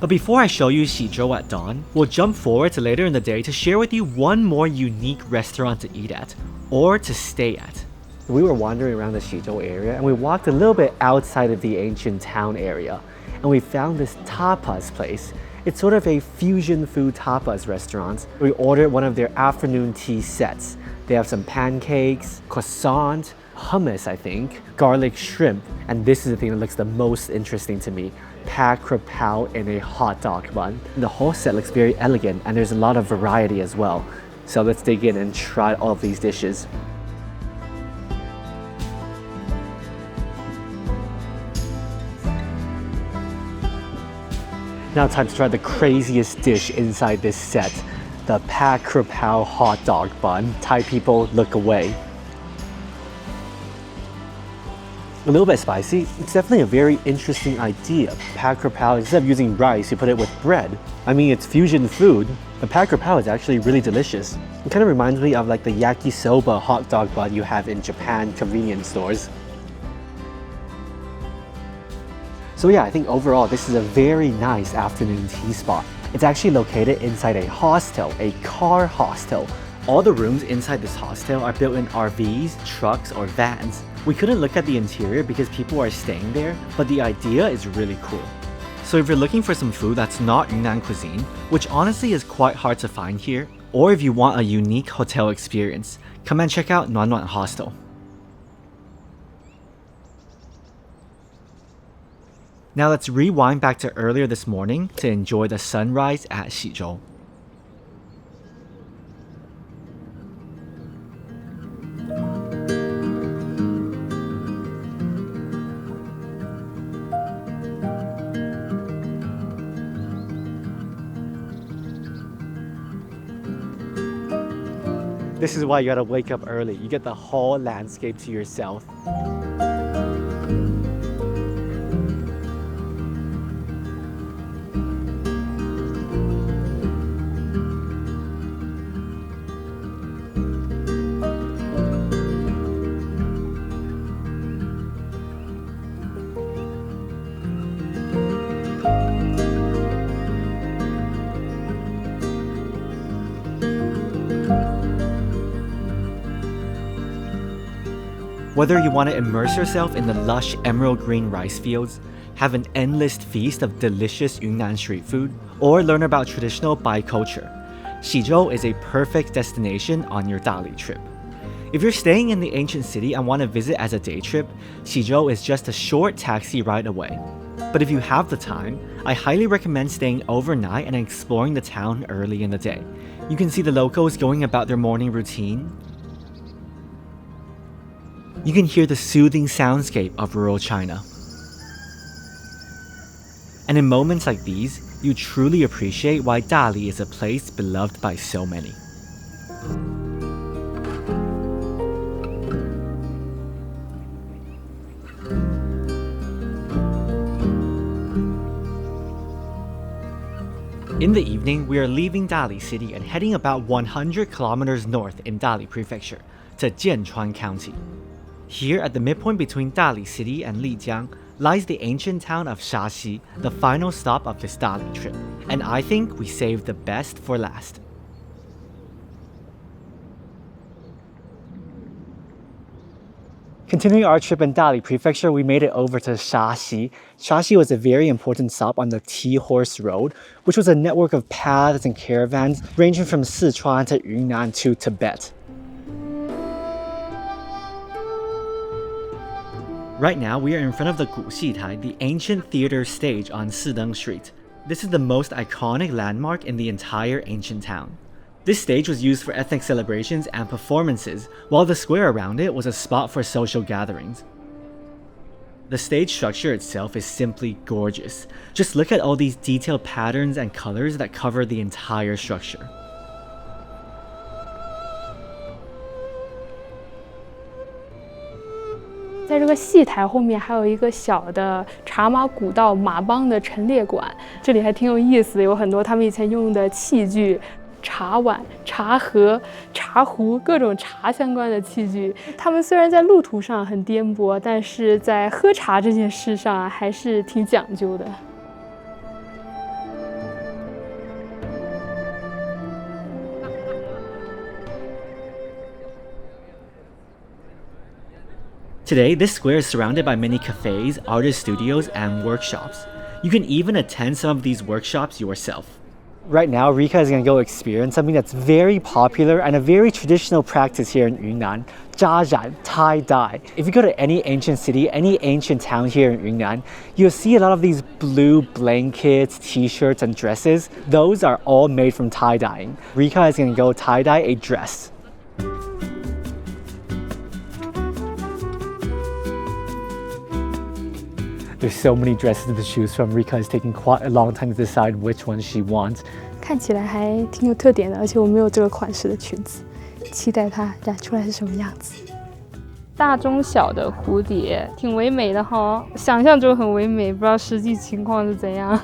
But before I show you Xizhou at dawn, we'll jump forward to later in the day to share with you one more unique restaurant to eat at, or to stay at. We were wandering around the Xizhou area and we walked a little bit outside of the ancient town area, and we found this tapas place. It's sort of a fusion food tapas restaurant. We ordered one of their afternoon tea sets. They have some pancakes, croissant, hummus, I think, garlic shrimp, and this is the thing that looks the most interesting to me, pak krapao in a hot dog bun. The whole set looks very elegant and there's a lot of variety as well. So let's dig in and try all of these dishes. Now time to try the craziest dish inside this set, the pak krapao hot dog bun. Thai people, look away. A little bit spicy. It's definitely a very interesting idea. Pak krapao, instead of using rice, you put it with bread. I mean, it's fusion food. The pak krapao is actually really delicious. It kind of reminds me of like the yakisoba hot dog bun you have in Japan convenience stores. So yeah, I think overall this is a very nice afternoon tea spot. It's actually located inside a hostel, a car hostel. All the rooms inside this hostel are built in RVs, trucks, or vans. We couldn't look at the interior because people are staying there, but the idea is really cool. So if you're looking for some food that's not Yunnan cuisine, which honestly is quite hard to find here, or if you want a unique hotel experience, come and check out Nuan Nuan Hostel. Now let's rewind back to earlier this morning to enjoy the sunrise at Xizhou. This is why you gotta wake up early. You get the whole landscape to yourself. Whether you want to immerse yourself in the lush emerald green rice fields, have an endless feast of delicious Yunnan street food, or learn about traditional Bai culture, Xizhou is a perfect destination on your Dali trip. If you're staying in the ancient city and want to visit as a day trip, Xizhou is just a short taxi ride away. But if you have the time, I highly recommend staying overnight and exploring the town early in the day. You can see the locals going about their morning routine. You can hear the soothing soundscape of rural China. And in moments like these, you truly appreciate why Dali is a place beloved by so many. In the evening, we are leaving Dali city and heading about 100 kilometers north in Dali prefecture to Jianchuan County. Here at the midpoint between Dali city and Lijiang lies the ancient town of Shashi, the final stop of this Dali trip. And I think we saved the best for last. Continuing our trip in Dali Prefecture, we made it over to Shashi. Shashi was a very important stop on the Tea Horse Road, which was a network of paths and caravans ranging from Sichuan to Yunnan to Tibet. Right now, we are in front of the Guxitai, the ancient theater stage on Sideng Street. This is the most iconic landmark in the entire ancient town. This stage was used for ethnic celebrations and performances, while the square around it was a spot for social gatherings. The stage structure itself is simply gorgeous. Just look at all these detailed patterns and colors that cover the entire structure. 在这个戏台后面还有一个小的茶马古道马帮的陈列馆，这里还挺有意思的，有很多他们以前用的器具。 茶碗、茶盒、茶壶，各种茶相关的器具。他们虽然在路途上很颠簸，但是在喝茶这件事上还是挺讲究的。Today, this square is surrounded by many cafes, artist studios, and workshops. You can even attend some of these workshops yourself. Right now, Rika is going to go experience something that's very popular and a very traditional practice here in Yunnan, 扎染, tie-dye. If you go to any ancient city, any ancient town here in Yunnan, you'll see a lot of these blue blankets, t-shirts, and dresses. Those are all made from tie-dyeing. Rika is going to go tie-dye a dress. There's so many dresses to choose from. Rika is taking quite a long time to decide which one she wants. 看起来还挺有特点的，而且我没有这个款式的裙子，期待它染出来是什么样子。大中小的蝴蝶，挺唯美的哈，想象中很唯美，不知道实际情况是怎样。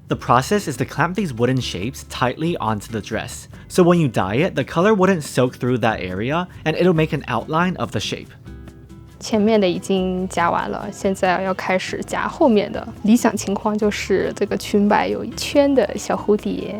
The process is to clamp these wooden shapes tightly onto the dress. So when you dye it, the color wouldn't soak through that area, and it'll make an outline of the shape. 前面的已经夹完了，现在要开始夹后面的。理想情况就是这个裙摆有一圈的小蝴蝶。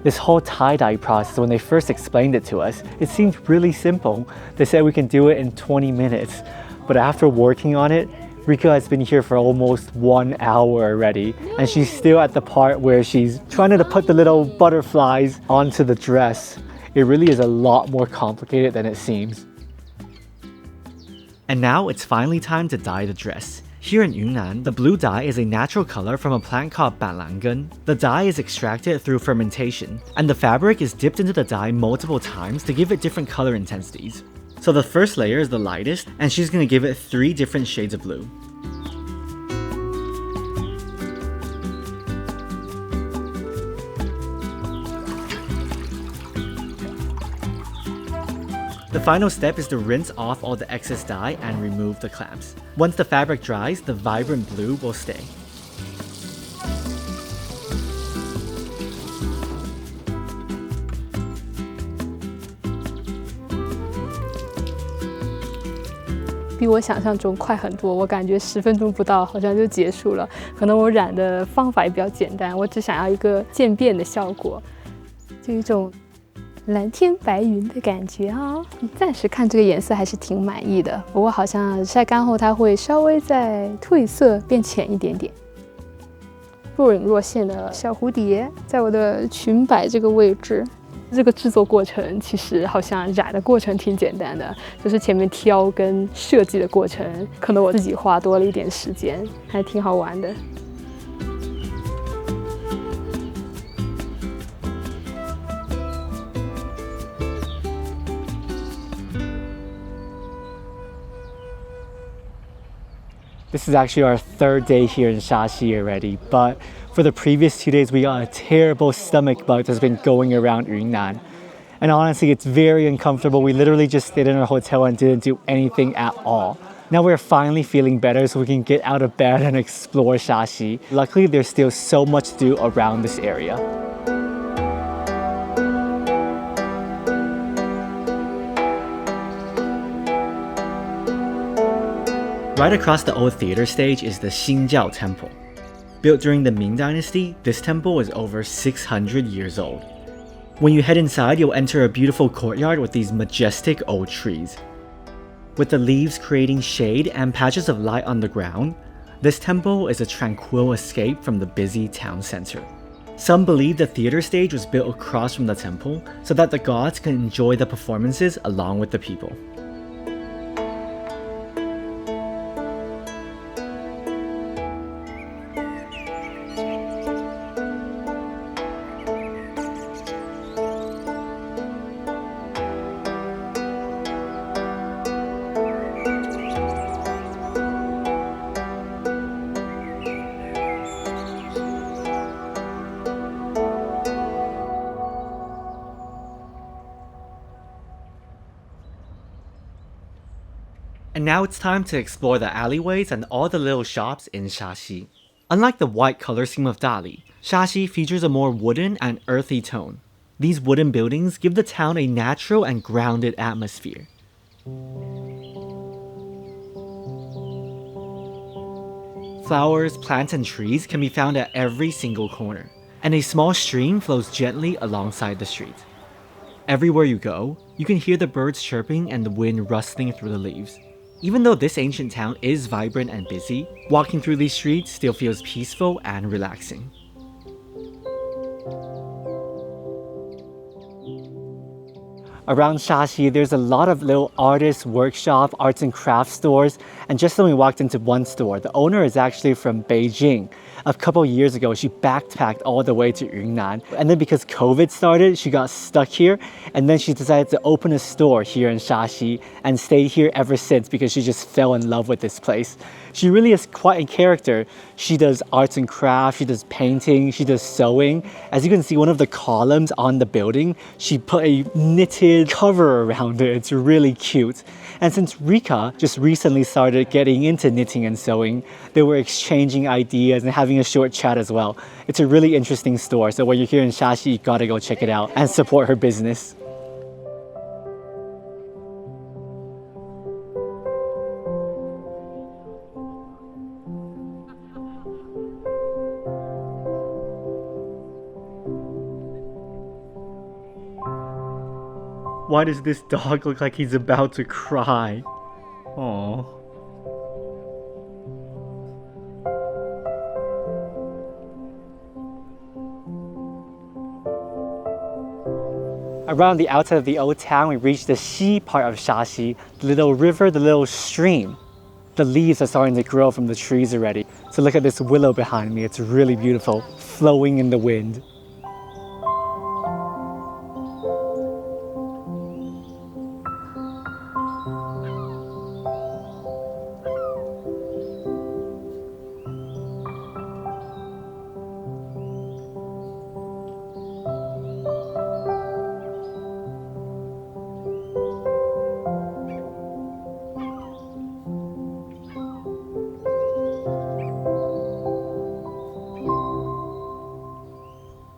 This whole tie-dye process, when they first explained it to us, it seemed really simple. They said we can do it in 20 minutes. But after working on it, Rika has been here for almost 1 hour already, and she's still at the part where she's trying to put the little butterflies onto the dress. It really is a lot more complicated than it seems. And now it's finally time to dye the dress. Here in Yunnan, the blue dye is a natural color from a plant called banlangen. The dye is extracted through fermentation, and the fabric is dipped into the dye multiple times to give it different color intensities. So the first layer is the lightest, and she's going to give it 3 different shades of blue. The final step is to rinse off all the excess dye and remove the clamps. Once the fabric dries, the vibrant blue will stay. "比我想象中快很多，我感觉10分钟不到好像就结束了。可能我染的方法也比较简单，我只想要一个渐变的效果，就一种蓝天白云的感觉啊。暂时看这个颜色还是挺满意的，不过好像晒干后它会稍微再褪色，变浅一点点。若隐若现的小蝴蝶在我的裙摆这个位置。这个制作过程其实好像染的过程挺简单的，就是前面挑跟设计的过程，可能我自己花多了一点时间，还挺好玩的。This is actually our 3rd day here in Shashi already, but for the previous 2 days, we got a terrible stomach bug that's been going around Yunnan. And honestly, it's very uncomfortable. We literally just stayed in our hotel and didn't do anything at all. Now we're finally feeling better so we can get out of bed and explore Shashi. Luckily, there's still so much to do around this area. Right across the old theater stage is the Xizhou Temple. Built during the Ming Dynasty, this temple is over 600 years old. When you head inside, you'll enter a beautiful courtyard with these majestic old trees. With the leaves creating shade and patches of light on the ground, this temple is a tranquil escape from the busy town center. Some believe the theater stage was built across from the temple so that the gods can enjoy the performances along with the people. And now it's time to explore the alleyways and all the little shops in Shashi. Unlike the white color scheme of Dali, Shashi features a more wooden and earthy tone. These wooden buildings give the town a natural and grounded atmosphere. Flowers, plants, and trees can be found at every single corner, and a small stream flows gently alongside the street. Everywhere you go, you can hear the birds chirping and the wind rustling through the leaves. Even though this ancient town is vibrant and busy, walking through these streets still feels peaceful and relaxing. Around Shashi, there's a lot of little artist workshop, arts and crafts stores, and just then we walked into one store. The owner is actually from Beijing. A couple years ago, she backpacked all the way to Yunnan, and then because COVID started, she got stuck here, and then she decided to open a store here in Shashi and stayed here ever since because she just fell in love with this place. She really is quite a character. She does arts and crafts, she does painting, she does sewing. As you can see, one of the columns on the building, she put a knitted cover around it. It's really cute. And since Rika just recently started getting into knitting and sewing, they were exchanging ideas and having a short chat as well. It's a really interesting store, so when you're here in Shashi, you gotta go check it out and support her business. Why does this dog look like he's about to cry? Aww. Around the outside of the old town, we reached the Xi part of Shashi, the little river, the little stream. The leaves are starting to grow from the trees already. So look at this willow behind me, it's really beautiful, flowing in the wind.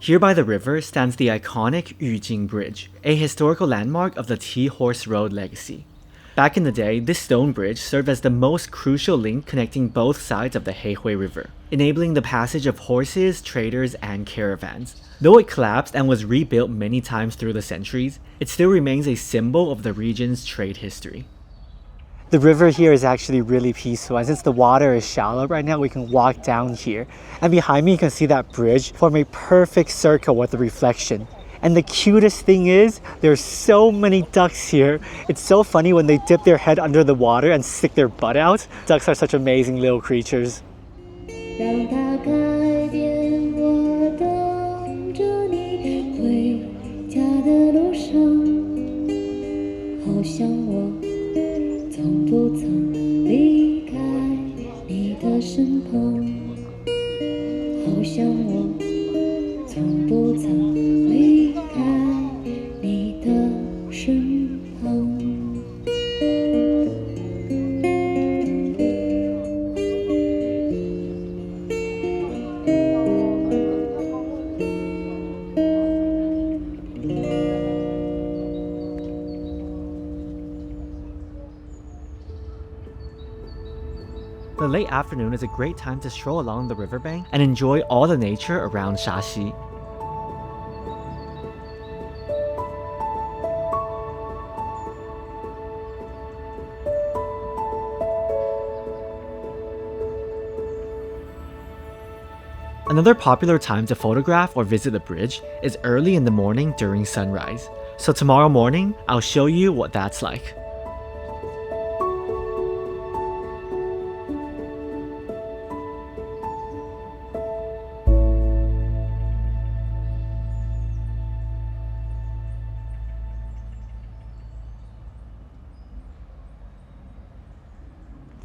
Here by the river stands the iconic Yujing Bridge, a historical landmark of the Tea-Horse Road legacy. Back in the day, this stone bridge served as the most crucial link connecting both sides of the Heihui River, enabling the passage of horses, traders, and caravans. Though it collapsed and was rebuilt many times through the centuries, it still remains a symbol of the region's trade history. The river here is actually really peaceful, and since the water is shallow right now, we can walk down here. And behind me, you can see that bridge form a perfect circle with the reflection. And the cutest thing is, there's so many ducks here. It's so funny when they dip their head under the water and stick their butt out. Ducks are such amazing little creatures. The late afternoon is a great time to stroll along the riverbank and enjoy all the nature around Shashi. Another popular time to photograph or visit the bridge is early in the morning during sunrise. So tomorrow morning, I'll show you what that's like.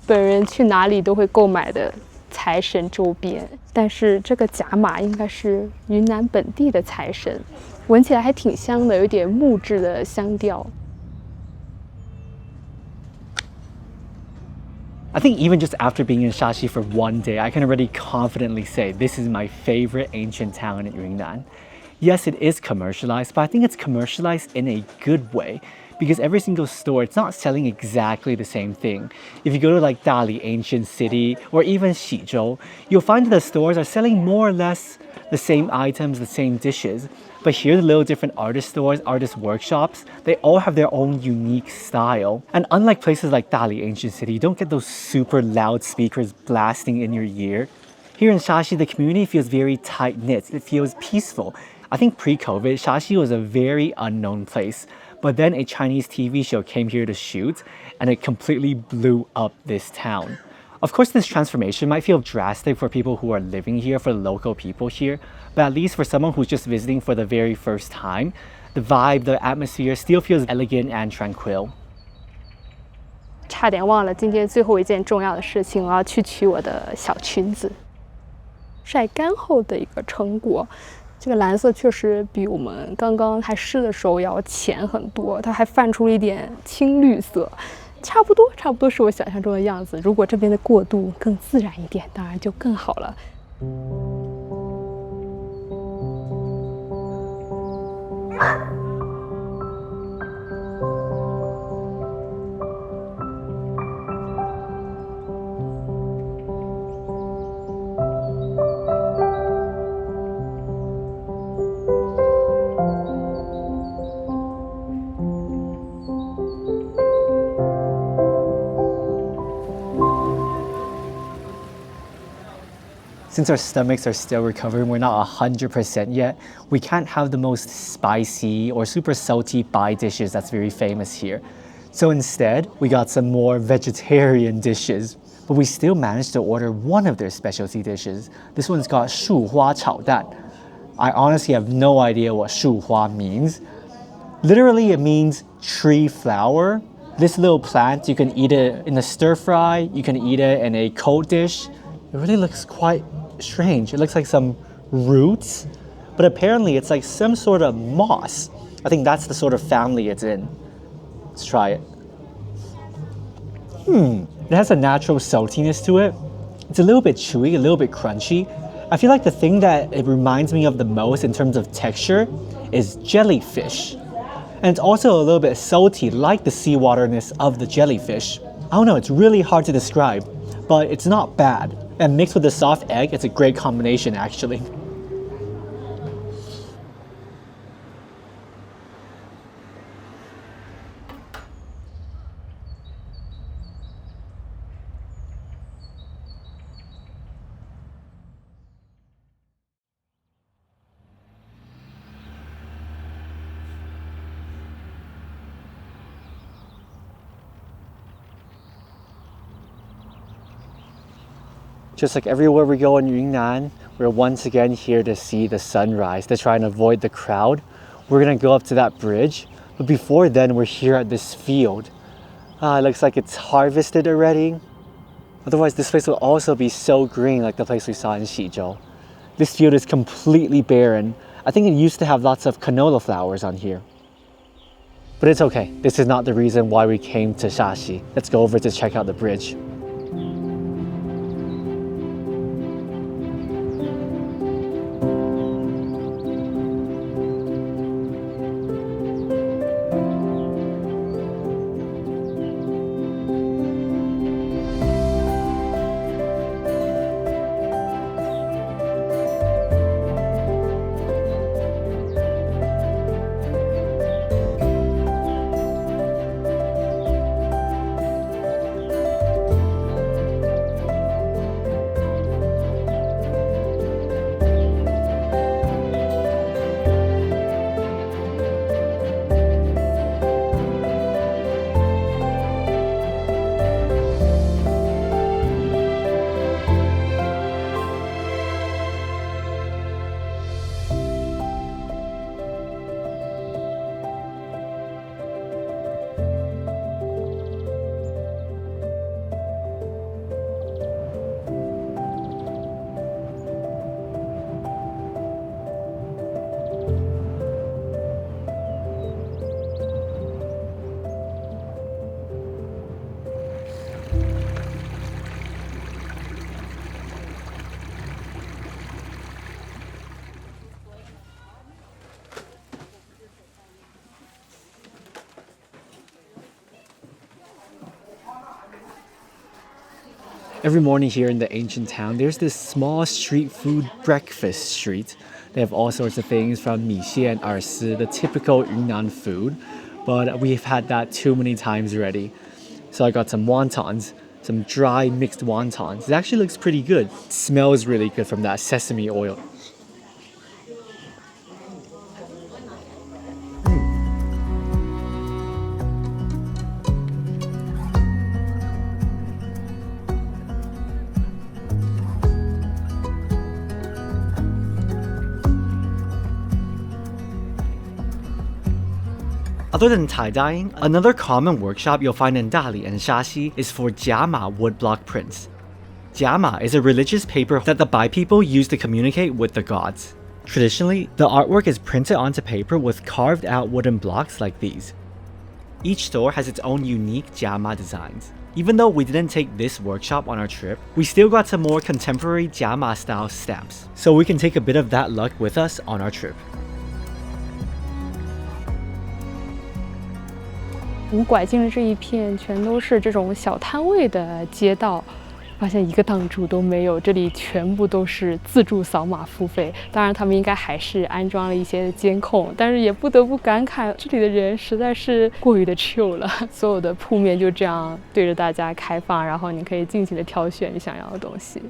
本人去哪里都会购买的财神周边，但是这个甲马应该是云南本地的财神，闻起来还挺香的，有点木质的香调。I think even just after being in Shashi for one day, I can already confidently say this is my favorite ancient town in Yunnan. Yes, it is commercialized, but I think it's commercialized in a good way because every single store, it's not selling exactly the same thing. If you go to like Dali ancient city or even Xizhou, you'll find that the stores are selling more or less the same items, the same dishes. But here, the little different artist stores, artist workshops, they all have their own unique style. And unlike places like Dali ancient city, you don't get those super loud speakers blasting in your ear. Here in Shashi, the community feels very tight-knit. It feels peaceful. I think pre-COVID, Shashi was a very unknown place. But then a Chinese TV show came here to shoot, and it completely blew up this town. Of course, this transformation might feel drastic for people who are living here, for the local people here, but at least for someone who's just visiting for the very first time, the vibe, the atmosphere still feels elegant and tranquil. 差点忘了今天最后一件重要的事情，我要去取我的小裙子。晒干后的一个成果。这个蓝色确实比我们刚刚还湿的时候要浅很多，它还泛出了一点青绿色，差不多是我想象中的样子。如果这边的过渡更自然一点，当然就更好了。Since our stomachs are still recovering, we're not 100% yet, we can't have the most spicy or super salty Bai dishes that's very famous here. So instead, we got some more vegetarian dishes. But we still managed to order one of their specialty dishes. This one's got 树花炒蛋. I honestly have no idea what 树花 means. Literally, it means tree flower. This little plant, you can eat it in a stir fry, you can eat it in a cold dish. It really looks quite strange. It looks like some roots, but apparently it's like some sort of moss. I think that's the sort of family it's in. Let's try it. It has a natural saltiness to it. It's a little bit chewy, a little bit crunchy. I feel like the thing that it reminds me of the most in terms of texture is jellyfish. And it's also a little bit salty, like the seawaterness of the jellyfish. I don't know, it's really hard to describe, but it's not bad. And mixed with the soft egg, it's a great combination actually. Just like everywhere we go in Yunnan, we're once again here to see the sunrise, to try and avoid the crowd. We're gonna go up to that bridge, but before then we're here at this field. It looks like it's harvested already. Otherwise this place will also be so green like the place we saw in Xizhou. This field is completely barren. I think it used to have lots of canola flowers on here. But it's okay, this is not the reason why we came to Shashi. Let's go over to check out the bridge. Every morning here in the ancient town, there's this small street food breakfast street. They have all sorts of things from 米线, arsi, the typical Yunnan food, but we've had that too many times already. So I got some wontons, some dry mixed wontons. It actually looks pretty good. It smells really good from that sesame oil. Other than tie-dyeing, another common workshop you'll find in Dali and Shashi is for jiama woodblock prints. Jiama is a religious paper that the Bai people use to communicate with the gods. Traditionally, the artwork is printed onto paper with carved out wooden blocks like these. Each store has its own unique jiama designs. Even though we didn't take this workshop on our trip, we still got some more contemporary jiama style stamps, so we can take a bit of that luck with us on our trip. 我们拐进了这一片，全都是这种小摊位的街道，发现一个档主都没有，这里全部都是自助扫码付费。当然，他们应该还是安装了一些监控，但是也不得不感慨，这里的人实在是过于的 chill 了。所有的铺面就这样对着大家开放，然后你可以尽情的挑选你想要的东西。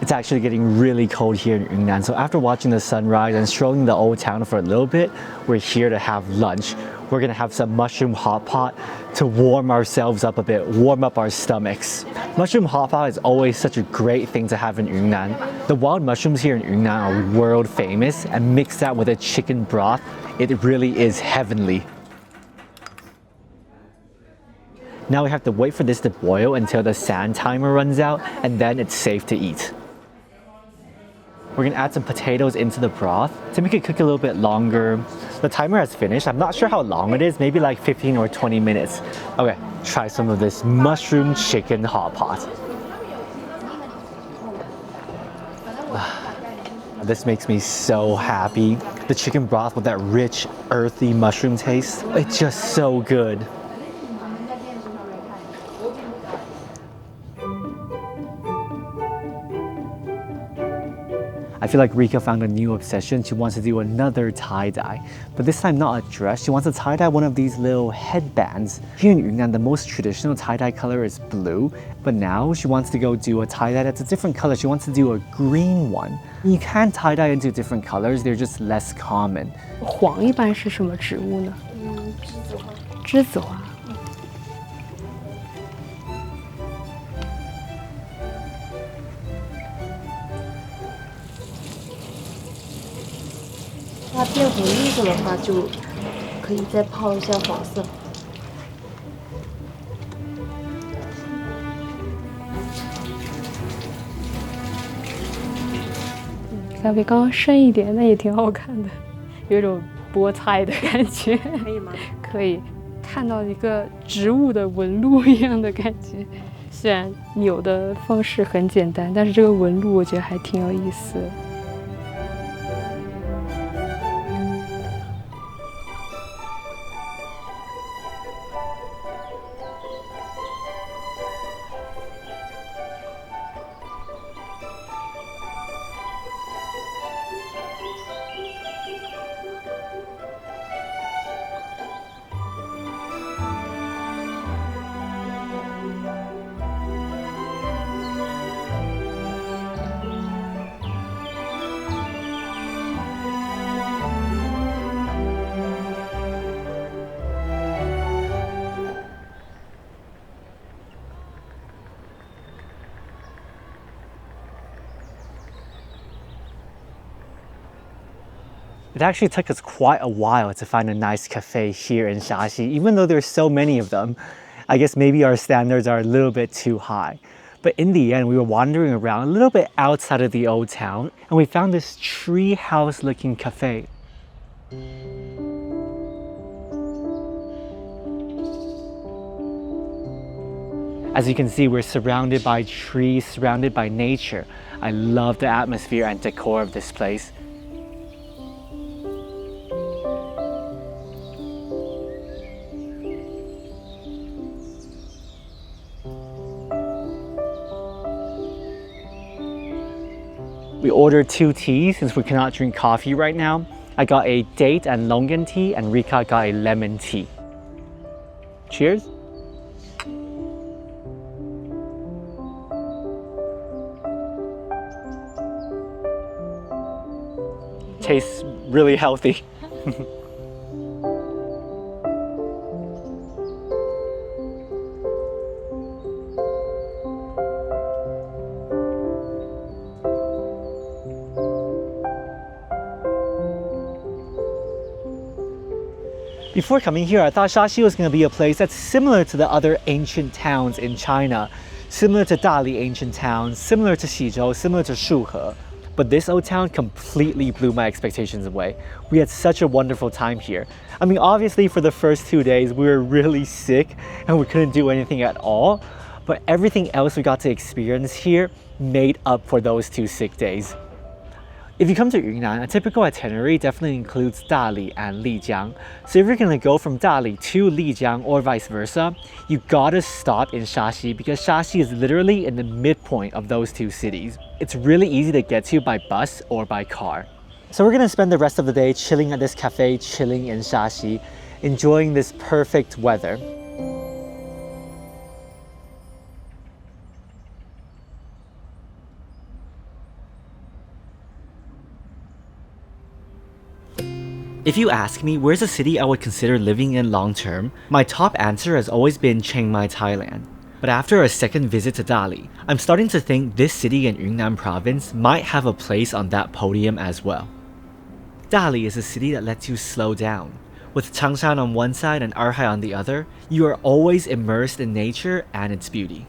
It's actually getting really cold here in Yunnan, so after watching the sunrise and strolling the old town for a little bit, we're here to have lunch. We're gonna have some mushroom hot pot to warm ourselves up a bit, warm up our stomachs. Mushroom hot pot is always such a great thing to have in Yunnan. The wild mushrooms here in Yunnan are world famous, and mix that with a chicken broth, it really is heavenly. Now we have to wait for this to boil until the sand timer runs out, and then it's safe to eat. We're gonna add some potatoes into the broth to make it cook a little bit longer. The timer has finished. I'm not sure how long it is, maybe like 15 or 20 minutes. Okay, try some of this mushroom chicken hot pot. This makes me so happy. The chicken broth with that rich, earthy mushroom taste. It's just so good. I feel like Rika found a new obsession. She wants to do another tie-dye, but this time not a dress. She wants to tie-dye one of these little headbands. Here in Yunnan, the most traditional tie-dye color is blue, but now she wants to go do a tie-dye that's a different color. She wants to do a green one. You can tie-dye into different colors, they're just less common. 黄一般是什么植物呢？栀子花。 它变红绿色的话，就可以再泡一下黄色。稍微刚刚深一点，那也挺好看的，有一种菠菜的感觉。可以吗？可以看到一个植物的纹路一样的感觉。虽然扭的方式很简单，但是这个纹路我觉得还挺有意思的。 It actually took us quite a while to find a nice cafe here in Shashi, even though there's so many of them. I guess maybe our standards are a little bit too high. But in the end, we were wandering around a little bit outside of the old town, and we found this tree house looking cafe. As you can see, we're surrounded by trees, surrounded by nature. I love the atmosphere and decor of this place. We ordered 2 teas since we cannot drink coffee right now. I got a date and longan tea and Rika got a lemon tea. Cheers. Tastes really healthy. Before coming here, I thought Shaxi was going to be a place that's similar to the other ancient towns in China, similar to Dali ancient towns, similar to Xizhou, similar to Shuhe. But this old town completely blew my expectations away. We had such a wonderful time here. I mean, obviously for the first 2 days, we were really sick and we couldn't do anything at all. But everything else we got to experience here made up for those 2 sick days. If you come to Yunnan, a typical itinerary definitely includes Dali and Lijiang. So if you're gonna go from Dali to Lijiang or vice versa, you gotta stop in Shashi because Shashi is literally in the midpoint of those 2 cities. It's really easy to get to by bus or by car. So we're gonna spend the rest of the day chilling at this cafe, chilling in Shashi, enjoying this perfect weather. If you ask me where's a city I would consider living in long term, my top answer has always been Chiang Mai, Thailand. But after a second visit to Dali, I'm starting to think this city in Yunnan Province might have a place on that podium as well. Dali is a city that lets you slow down. With Changshan on one side and Erhai on the other, you are always immersed in nature and its beauty.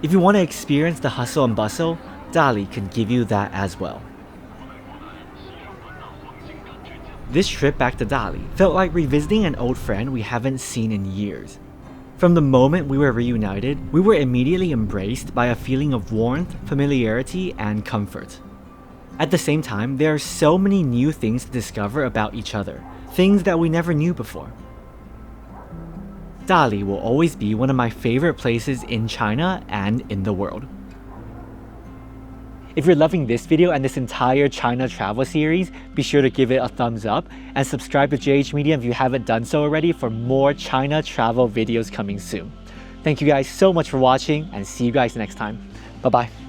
If you want to experience the hustle and bustle, Dali can give you that as well. This trip back to Dali felt like revisiting an old friend we haven't seen in years. From the moment we were reunited, we were immediately embraced by a feeling of warmth, familiarity, and comfort. At the same time, there are so many new things to discover about each other, things that we never knew before. Dali will always be one of my favorite places in China and in the world. If you're loving this video and this entire China travel series, be sure to give it a thumbs up and subscribe to JH Media if you haven't done so already for more China travel videos coming soon. Thank you guys so much for watching and see you guys next time. Bye bye.